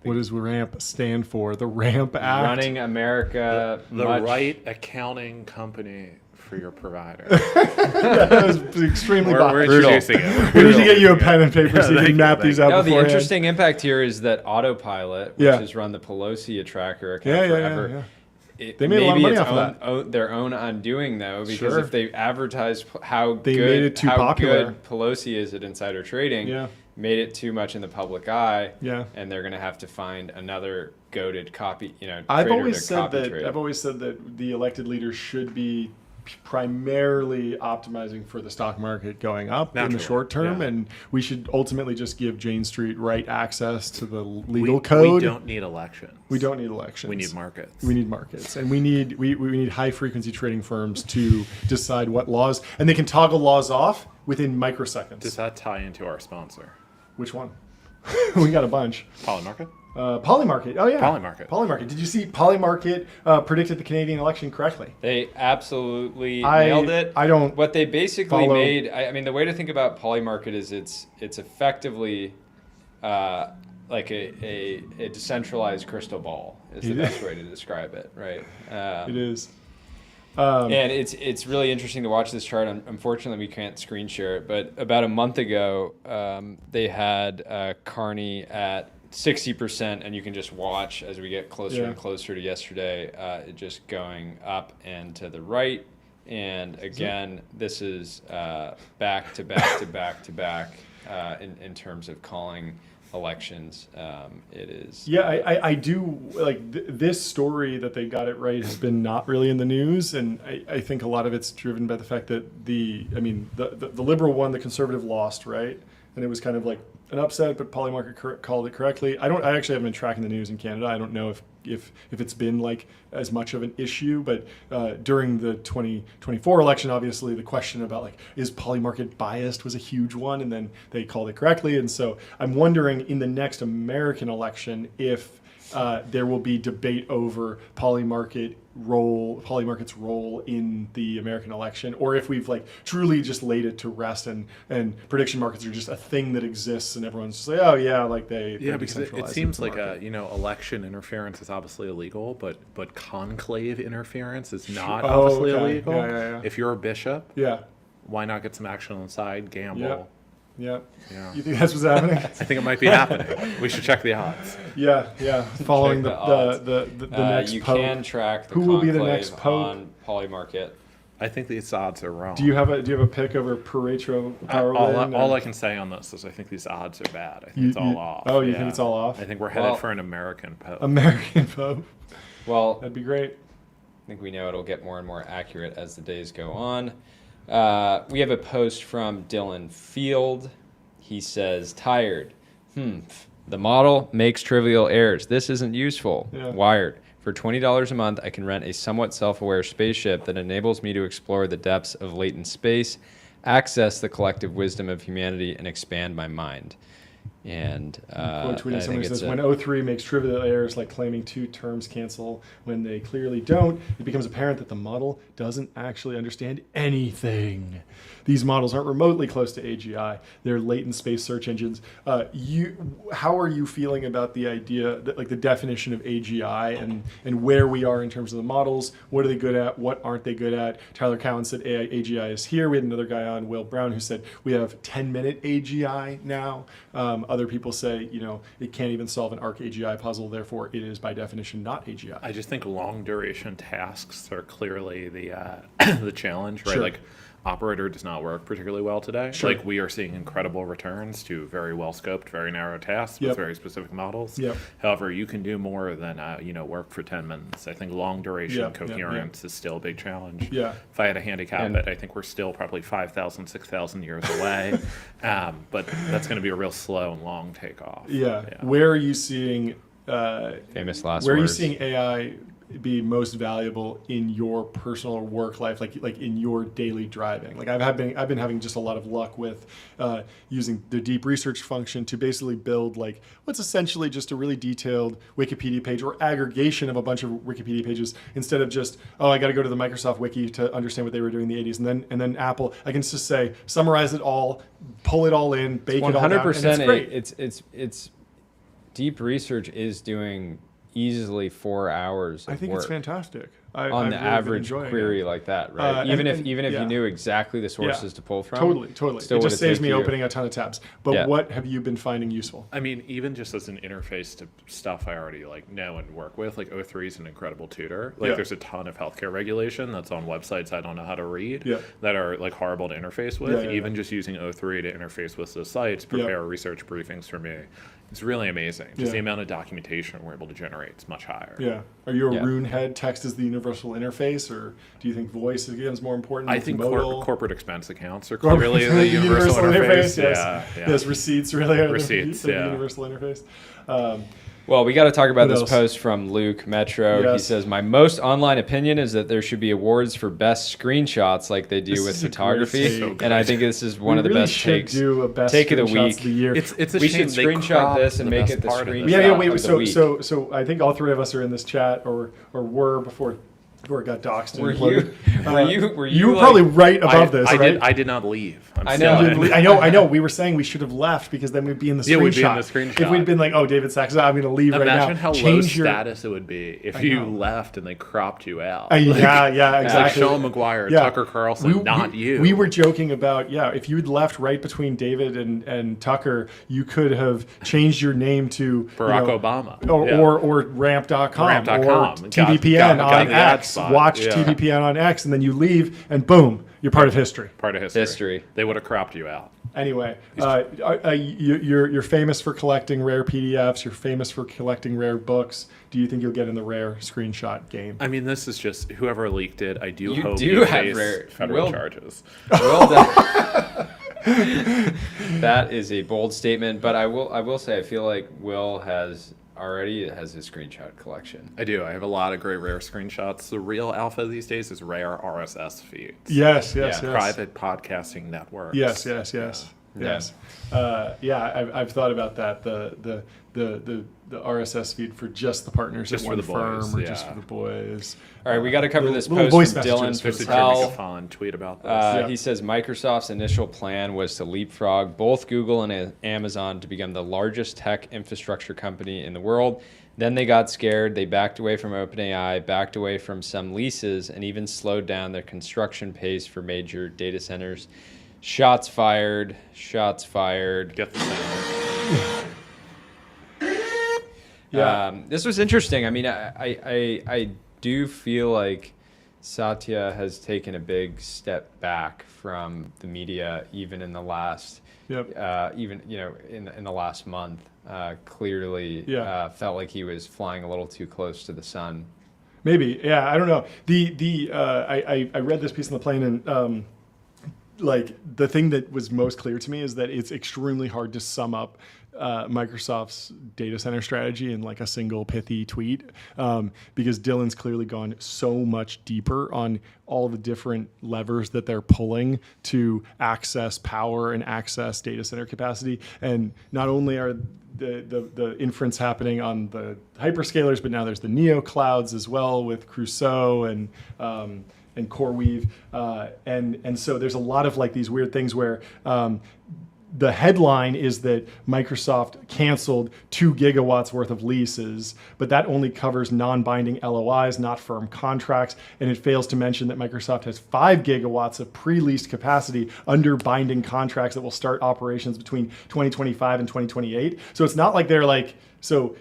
What does RAMP stand for? The RAMP Act. Running America. The right accounting company for your provider. That was extremely We're introducing it. We need to get you a pen and paper so you can map these out No, the beforehand. interesting impact here is that Autopilot, which has run the Pelosi tracker account forever, They made a lot of money off of their own undoing, though, because Sure. if they advertise how They good, made it too how popular. good Pelosi is at insider trading, Yeah. made it too much in the public eye, Yeah. and they're going to have to find another goaded copy, I've trader always to said copy that trade. I've always said that the elected leaders should be primarily optimizing for the stock market going up in the Naturally, short term, yeah. and we should ultimately just give Jane Street right access to the legal We code. don't need elections. We don't need elections. We need markets. We need markets, and we need high frequency trading firms to decide what laws, and they can toggle laws off within microseconds. Does that tie into our sponsor? Which one? We got a bunch. Polymarket? Polymarket. Oh yeah. Polymarket. Polymarket. Did you see Polymarket predicted the Canadian election correctly? They absolutely nailed it. I don't What they basically follow- made, I mean, the way to think about Polymarket is it's effectively like a decentralized crystal ball is the It best is. way to describe it, right? It is. And it's really interesting to watch this chart. Unfortunately, we can't screen share it, but about a month ago, they had Carney at 60%, and you can just watch as we get closer and closer to yesterday, it just going up and to the right. And again, this is back to back to back to back in terms of calling elections. It is. Yeah, I do like this story that they got it right has been not really in the news, and I think a lot of it's driven by the fact that the liberal won, the conservative lost, right? And it was kind of like an upset, but Polymarket called it correctly. I actually haven't been tracking the news in Canada. I don't know if it's been like as much of an issue, but during the 2024 election, obviously the question about like, is Polymarket biased was a huge one, and then they called it correctly. And so I'm wondering in the next American election if there will be debate over Polymarket's role in the American election, or if we've like truly just laid it to rest, and prediction markets are just a thing that exists, and everyone's just like, oh yeah, like they Because it seems like election interference is obviously illegal, but conclave interference is not obviously illegal. Yeah. If you're a bishop, Yeah. why not get some action on the side, gamble? Yeah. Yeah. You think that's what's happening? I think it might be happening. We should check the odds. Yeah. Following Check the odds. the next you pope. can track the Who will be the conclave next pope? on Polymarket. I think these odds are wrong. Do you have a pick over Paretro Power all I can say on this is I think these odds are bad. I think it's all off. Oh, you think it's all off? I think we're headed for an American pope. American pope. Well, That'd be great. I think we know it'll get more and more accurate as the days go on. We have a post from Dylan Field. He says, tired. The model makes trivial errors. This isn't useful. Yeah. Wired. For $20 a month, I can rent a somewhat self-aware spaceship that enables me to explore the depths of latent space, access the collective wisdom of humanity, and expand my mind. And Quote tweeting I someone think who says, it's when O3 makes trivial errors like claiming two terms cancel when they clearly don't, it becomes apparent that the model doesn't actually understand anything. These models aren't remotely close to AGI. They're latent space search engines. How are you feeling about the idea, that, like the definition of AGI and where we are in terms of the models? What are they good at? What aren't they good at? Tyler Cowan said AGI is here. We had another guy on, Will Brown, who said we have 10-minute AGI now. Other people say, it can't even solve an ARC AGI puzzle, therefore it is by definition not AGI. I just think long duration tasks are clearly the the challenge, right? Sure. Like operator does not work particularly well today. Sure. Like we are seeing incredible returns to very well scoped, very narrow tasks Yep. with very specific models. Yep. However, you can do more than work for 10 minutes. I think long duration Yep. coherence is still a big challenge. Yeah. If I had to handicap it, I think we're still probably 5,000, 6,000 years away. But that's going to be a real slow and long takeoff. Yeah. Where are you seeing famous last where are you words. seeing AI be most valuable in your personal work life, like in your daily driving? Like I've been having just a lot of luck with using the deep research function to basically build like what's essentially just a really detailed Wikipedia page or aggregation of a bunch of Wikipedia pages, instead of just, I got to go to the Microsoft wiki to understand what they were doing in the 80s, and then Apple, I can just say summarize it all, pull it all in, bake it all down, and it's great. It's deep research is doing easily 4 hours of I think work it's fantastic. on I've the really been average enjoying query it. like that, right? Even if yeah. you knew exactly the sources to pull from. Totally. still It would just it saves take me you- opening a ton of tabs. But Yeah. what have you been finding useful? I mean, even just as an interface to stuff I already like know and work with, like O3 is an incredible tutor. Like Yeah. there's a ton of healthcare regulation that's on websites I don't know how to read Yeah. that are like horrible to interface with. Yeah. Even just using O3 to interface with the sites, prepare research briefings for me. It's really amazing. Just Yeah. the amount of documentation we're able to generate is much higher. Yeah. Are you a Yeah. rune head? Text is the universal interface, or do you think voice becomes more important? I think Multimodal? corporate expense accounts are Corporate- clearly the universal interface. Yes. Yeah. Yes. Receipts really are Receipts, the yeah. universal interface. Well, we got to talk about What this else? post from Luke Metro. He Yes. says, "My most online opinion is that there should be awards for best screenshots, like they do This with is a great photography." take. So and I good. think this is one We of the really best should takes. do a best take of the screenshots week. of the year. It's a We shame should they screenshot cropped this and the make best it the part of this. screenshot. Yeah. of Wait. the week. So I think all three of us are in this chat, or were before it got doxxed. and Were uploaded. you? Were You were like- probably right above this, I right? I did not leave. I'm I still know. in. I know. We were saying we should have left because then we'd be in the screenshot. Yeah, we'd be in the screenshot. If we'd been like, "Oh, David Sachs, I'm going to leave right now." Imagine how low Change your. status it would be if I you know. left and they cropped you out. Yeah, It's like exactly. Sean McGuire, Tucker Carlson, not you. We were joking about, if you'd left right between David and Tucker, you could have changed your name to Barack Obama. or, Yeah. or ramp.com, Ramp.com. or Got- TBPN got on the ad X. spot. Watch Yeah. TBPN on X, and then you leave, and boom, you're part of history. Part of history. History. They would have cropped you out. Anyway, you're famous for collecting rare PDFs. You're famous for collecting rare books. Do you think you'll get in the rare screenshot game? I mean, this is just whoever leaked it. I do You hope do you have face rare- federal Will- charges. Well done. That is a bold statement, but I will say I feel like Will has his screenshot collection. I do. I have a lot of great rare screenshots. The real alpha these days is rare RSS feeds. Yes. Private podcasting networks. Yes. Yeah. I've thought about that. The RSS feed for just the partners Just at for one the boys, firm, or yeah. just for the boys. All right, we got to cover this little post voice from Dylan messages. There's a Jimmy Patel. Gaffon tweet about this. Yeah. He says Microsoft's initial plan was to leapfrog both Google and Amazon to become the largest tech infrastructure company in the world. Then they got scared. They backed away from OpenAI, backed away from some leases, and even slowed down their construction pace for major data centers. Shots fired. Shots fired. Get the sound. Yeah. This was interesting. I mean, I do feel like Satya has taken a big step back from the media, even in the last, Yep. even in the last month. Clearly, Yeah. felt like he was flying a little too close to the sun. Maybe. Yeah. I don't know. I read this piece on the plane, and like the thing that was most clear to me is that it's extremely hard to sum up Microsoft's data center strategy in like a single pithy tweet, because Dylan's clearly gone so much deeper on all the different levers that they're pulling to access power and access data center capacity. And not only are the inference happening on the hyperscalers, but now there's the neo clouds as well with Crusoe and CoreWeave, and so there's a lot of like these weird things where the headline is that Microsoft canceled 2 gigawatts worth of leases, but that only covers non-binding LOIs, not firm contracts, and it fails to mention that Microsoft has 5 gigawatts of pre-leased capacity under binding contracts that will start operations between 2025 and 2028. So it's not like they're like, so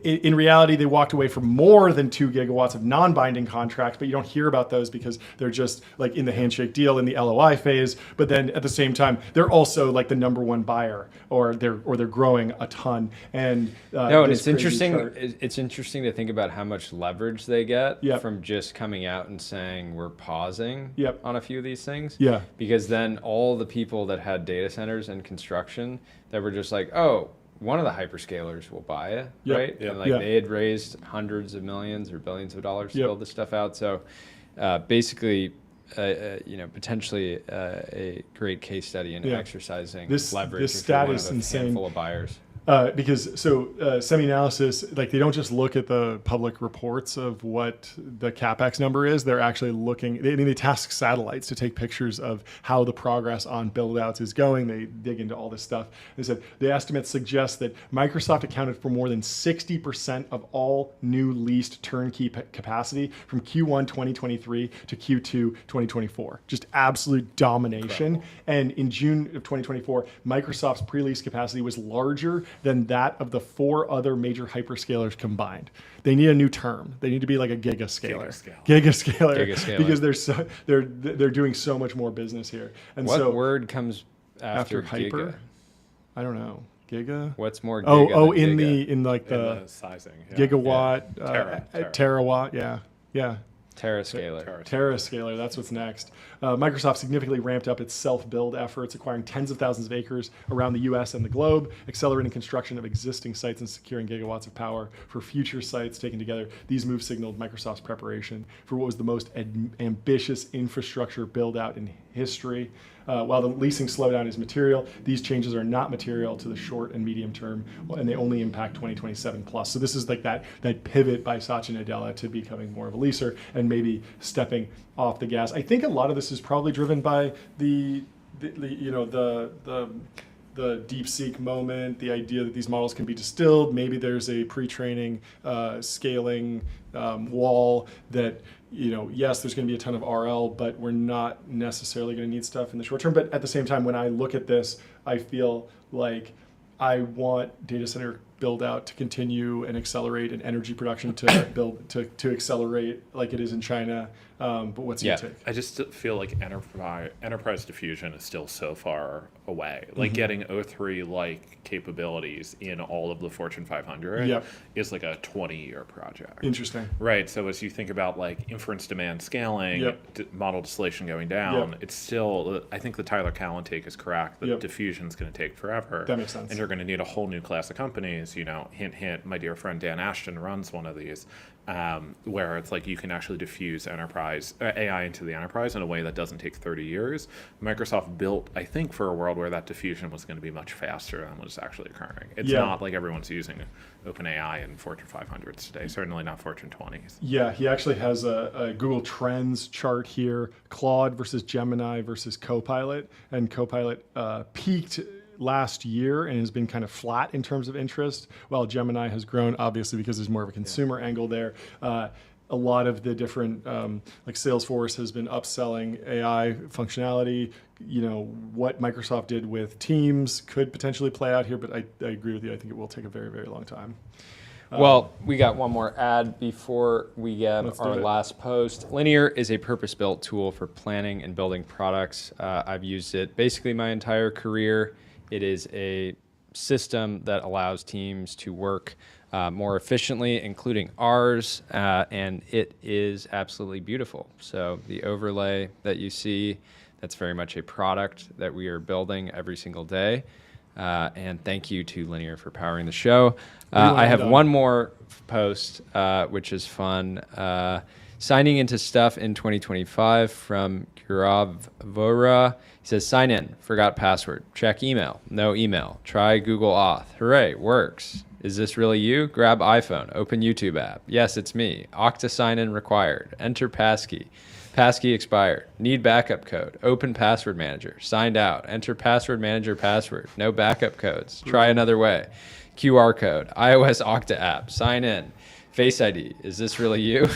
in reality, they walked away from more than 2 gigawatts of non-binding contracts, but you don't hear about those because they're just like in the handshake deal in the LOI phase. But then at the same time, they're also like the number one buyer, or they're growing a ton. And No, and this it's crazy interesting. chart- It's interesting to think about how much leverage they get Yep. from just coming out and saying we're pausing Yep. on a few of these things. Yeah. Because then all the people that had data centers and construction that were just like, oh, one of the hyperscalers will buy it, Yep. right? Yep. And like Yeah. they had raised hundreds of millions or billions of dollars to Yep. build this stuff out. So basically, potentially a great case study in Yeah. exercising This leverage. stat if you're one is of a insane. handful of buyers. Because semi-analysis, like they don't just look at the public reports of what the CapEx number is. They're actually looking, they task satellites to take pictures of how the progress on build-outs is going. They dig into all this stuff. They said the estimates suggest that Microsoft accounted for more than 60% of all new leased turnkey capacity from Q1 2023 to Q2 2024. Just absolute domination. Incredible. And in June of 2024, Microsoft's pre-lease capacity was larger than that of the 4 other major hyperscalers combined. They need a new term. They need to be like a gigascaler. Gigascaler. Because they're doing so much more business here. And what word comes after hyper? giga? I don't know. Giga? What's more giga in giga? the sizing. Yeah. Gigawatt, terawatt, yeah. Terascaler. That's what's next. Microsoft significantly ramped up its self-build efforts, acquiring tens of thousands of acres around the U.S. and the globe, accelerating construction of existing sites and securing gigawatts of power for future sites. Taken together, these moves signaled Microsoft's preparation for what was the most ambitious infrastructure build-out in history. While the leasing slowdown is material, these changes are not material to the short and medium term, and they only impact 2027 plus. So this is like that pivot by Satya Nadella to becoming more of a leaser and maybe stepping off the gas. I think a lot of this is probably driven by the DeepSeek moment, the idea that these models can be distilled. Maybe there's a pre-training scaling wall that, yes, there's going to be a ton of RL, but we're not necessarily going to need stuff in the short term. But at the same time, when I look at this, I feel like I want data center build out to continue and accelerate, and energy production to accelerate like it is in China. But what's your take? I just feel like enterprise diffusion is still so far away. Like getting O3 like capabilities in all of the Fortune 500 is like a 20-year project. Interesting. Right. So as you think about like inference demand scaling, model distillation going down, it's still, I think the Tyler Cowen take is correct. The diffusion is going to take forever. That makes sense. And you're going to need a whole new class of companies. Hint, hint. My dear friend Dan Ashton runs one of these. Where it's like you can actually diffuse enterprise AI into the enterprise in a way that doesn't take 30 years. Microsoft built, I think, for a world where that diffusion was going to be much faster than what's actually occurring. It's not like everyone's using OpenAI in Fortune 500s today, certainly not Fortune 20s. Yeah, he actually has a Google Trends chart here, Claude versus Gemini versus Copilot, and Copilot peaked last year and has been kind of flat in terms of interest, while Gemini has grown, obviously because there's more of a consumer angle there. A lot of the different, like Salesforce has been upselling AI functionality. What Microsoft did with Teams could potentially play out here, but I agree with you. I think it will take a very, very long time. Well, we got one more ad before we get our last post. Linear is a purpose-built tool for planning and building products. I've used it basically my entire career. It is a system that allows teams to work more efficiently, including ours, and it is absolutely beautiful. So the overlay that you see, that's very much a product that we are building every single day. And thank you to Linear for powering the show. I have one more post, which is fun. Signing into stuff in 2025 from Gurav Vora. He says, sign in, forgot password. Check email, no email. Try Google Auth. Hooray, works. Is this really you? Grab iPhone, open YouTube app. Yes, it's me. Okta sign in required. Enter passkey. Passkey expired. Need backup code. Open password manager. Signed out. Enter password manager password. No backup codes. Try another way. QR code. iOS Okta app. Sign in. Face ID. Is this really you?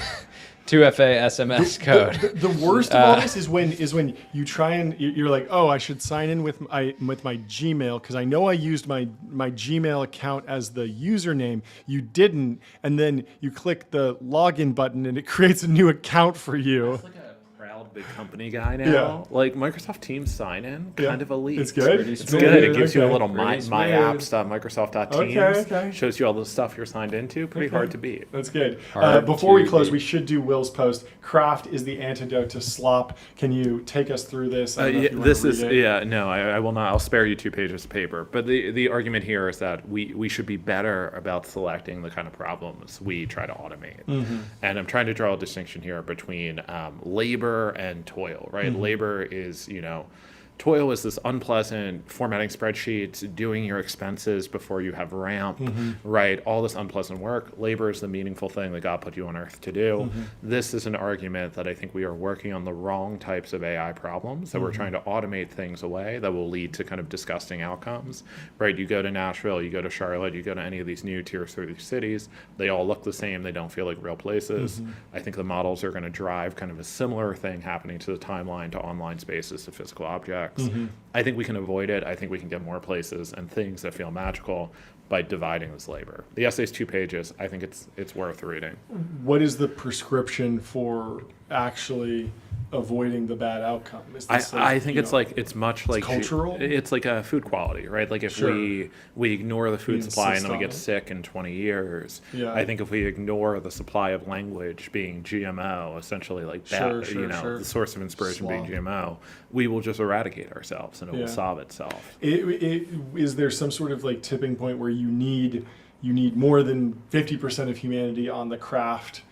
2FA SMS code. The worst of all this is when you try and you're like, oh, I should sign in with my Gmail because I know I used my Gmail account as the username. You didn't, and then you click the login button and it creates a new account for you. It's like a proud big company guy now. Like Microsoft Teams sign in, kind of elite. It's good. It's good. It gives you a little myapps.microsoft.teams. Shows you all the stuff you're signed into. Pretty hard to beat. That's good. Before we close, we should do Will's post. Craft is the antidote to slop. Can you take us through this? No, I will not. I'll spare you 2 pages of paper. But the argument here is that we should be better about selecting the kind of problems we try to automate. And I'm trying to draw a distinction here between labor and toil, right? Labor is, toil is this unpleasant formatting spreadsheets, doing your expenses before you have ramp, right? All this unpleasant work. Labor is the meaningful thing that God put you on earth to do. This is an argument that I think we are working on the wrong types of AI problems, that we're trying to automate things away that will lead to kind of disgusting outcomes, right? You go to Nashville, you go to Charlotte, you go to any of these new tier 3 cities, they all look the same. They don't feel like real places. I think the models are going to drive kind of a similar thing happening to the timeline, to online spaces, to physical objects. I think we can avoid it. I think we can get more places and things that feel magical by dividing this labor. The essay's 2 pages. I think it's worth reading. What is the prescription for actually avoiding the bad outcome? Is this I think it's like it's much like cultural. It's like a food quality, right? Like if we ignore the food supply and then we get sick in 20 years. Yeah. I think if we ignore the supply of language being GMO, essentially like that, the source of inspiration being GMO, we will just eradicate ourselves and it will solve itself. Is there some sort of like tipping point where you need more than 50% of humanity on the craft?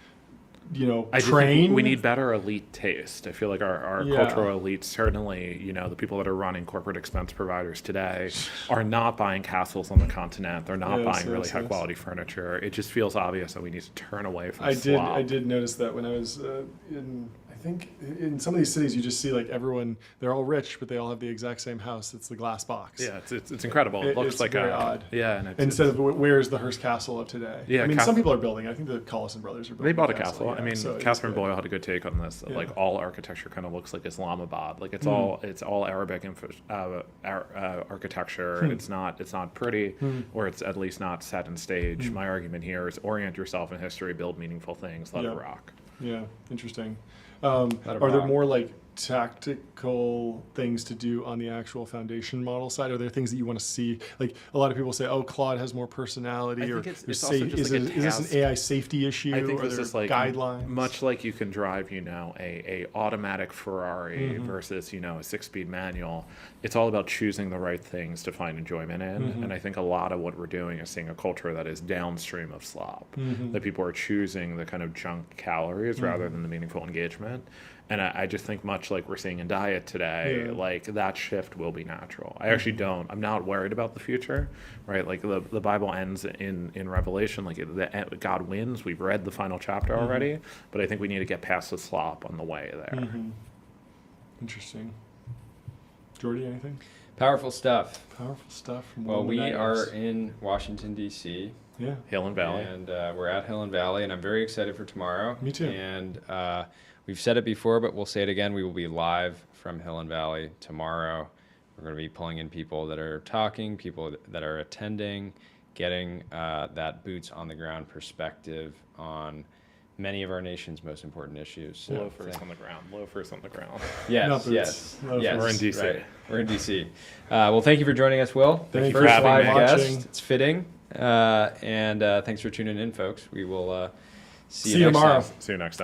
Train. We need better elite taste. I feel like our cultural elites, certainly, the people that are running corporate expense providers today are not buying castles on the continent. They're not buying really high quality furniture. It just feels obvious that we need to turn away from slop. I did notice that when I was I think in some of these cities you just see like everyone, they're all rich, but they all have the exact same house. It's the glass box. Yeah, it's incredible. It looks like very odd. Yeah, and instead of where's the Hearst Castle of today? Yeah, I mean, some people are building. I think the Collison brothers are building. They bought a castle. Yeah, I mean, so Catherine Boyle had a good take on this. That, like all architecture kind of looks like Islamabad. Like it's all Arabic architecture. It's not pretty, or it's at least not set in stage. My argument here is orient yourself in history, build meaningful things, let it rock. Yeah, interesting. Are there more like tactical things to do on the actual foundation model side? Are there things that you want to see? Like a lot of people say, oh, Claude has more personality, or is this an AI safety issue? I think or this is like guidelines? Much like you can drive, a automatic Ferrari versus, a 6-speed manual. It's all about choosing the right things to find enjoyment in. And I think a lot of what we're doing is seeing a culture that is downstream of slop, that people are choosing the kind of junk calories rather than the meaningful engagement. And I just think much like we're seeing in diet today, like that shift will be natural. I'm not worried about the future, right? Like the Bible ends in Revelation, like God wins. We've read the final chapter already, but I think we need to get past the slop on the way there. Interesting. Jordy, anything? Powerful stuff. Powerful stuff. Well, we are in Washington, D.C. Yeah. Hill and Valley. And we're at Hill and Valley, and I'm very excited for tomorrow. Me too. And we've said it before, but we'll say it again. We will be live from Hill and Valley tomorrow. We're going to be pulling in people that are talking, people that are attending, getting that boots on the ground perspective on many of our nation's most important issues. So Loafers on the ground. Loafers on the ground. Yes, yes. We're in D.C. Right. We're in D.C. Well, thank you for joining us, Will. Thank you First for live watching. guest. It's fitting. And thanks for tuning in, folks. We will see you tomorrow. next time. See you next time.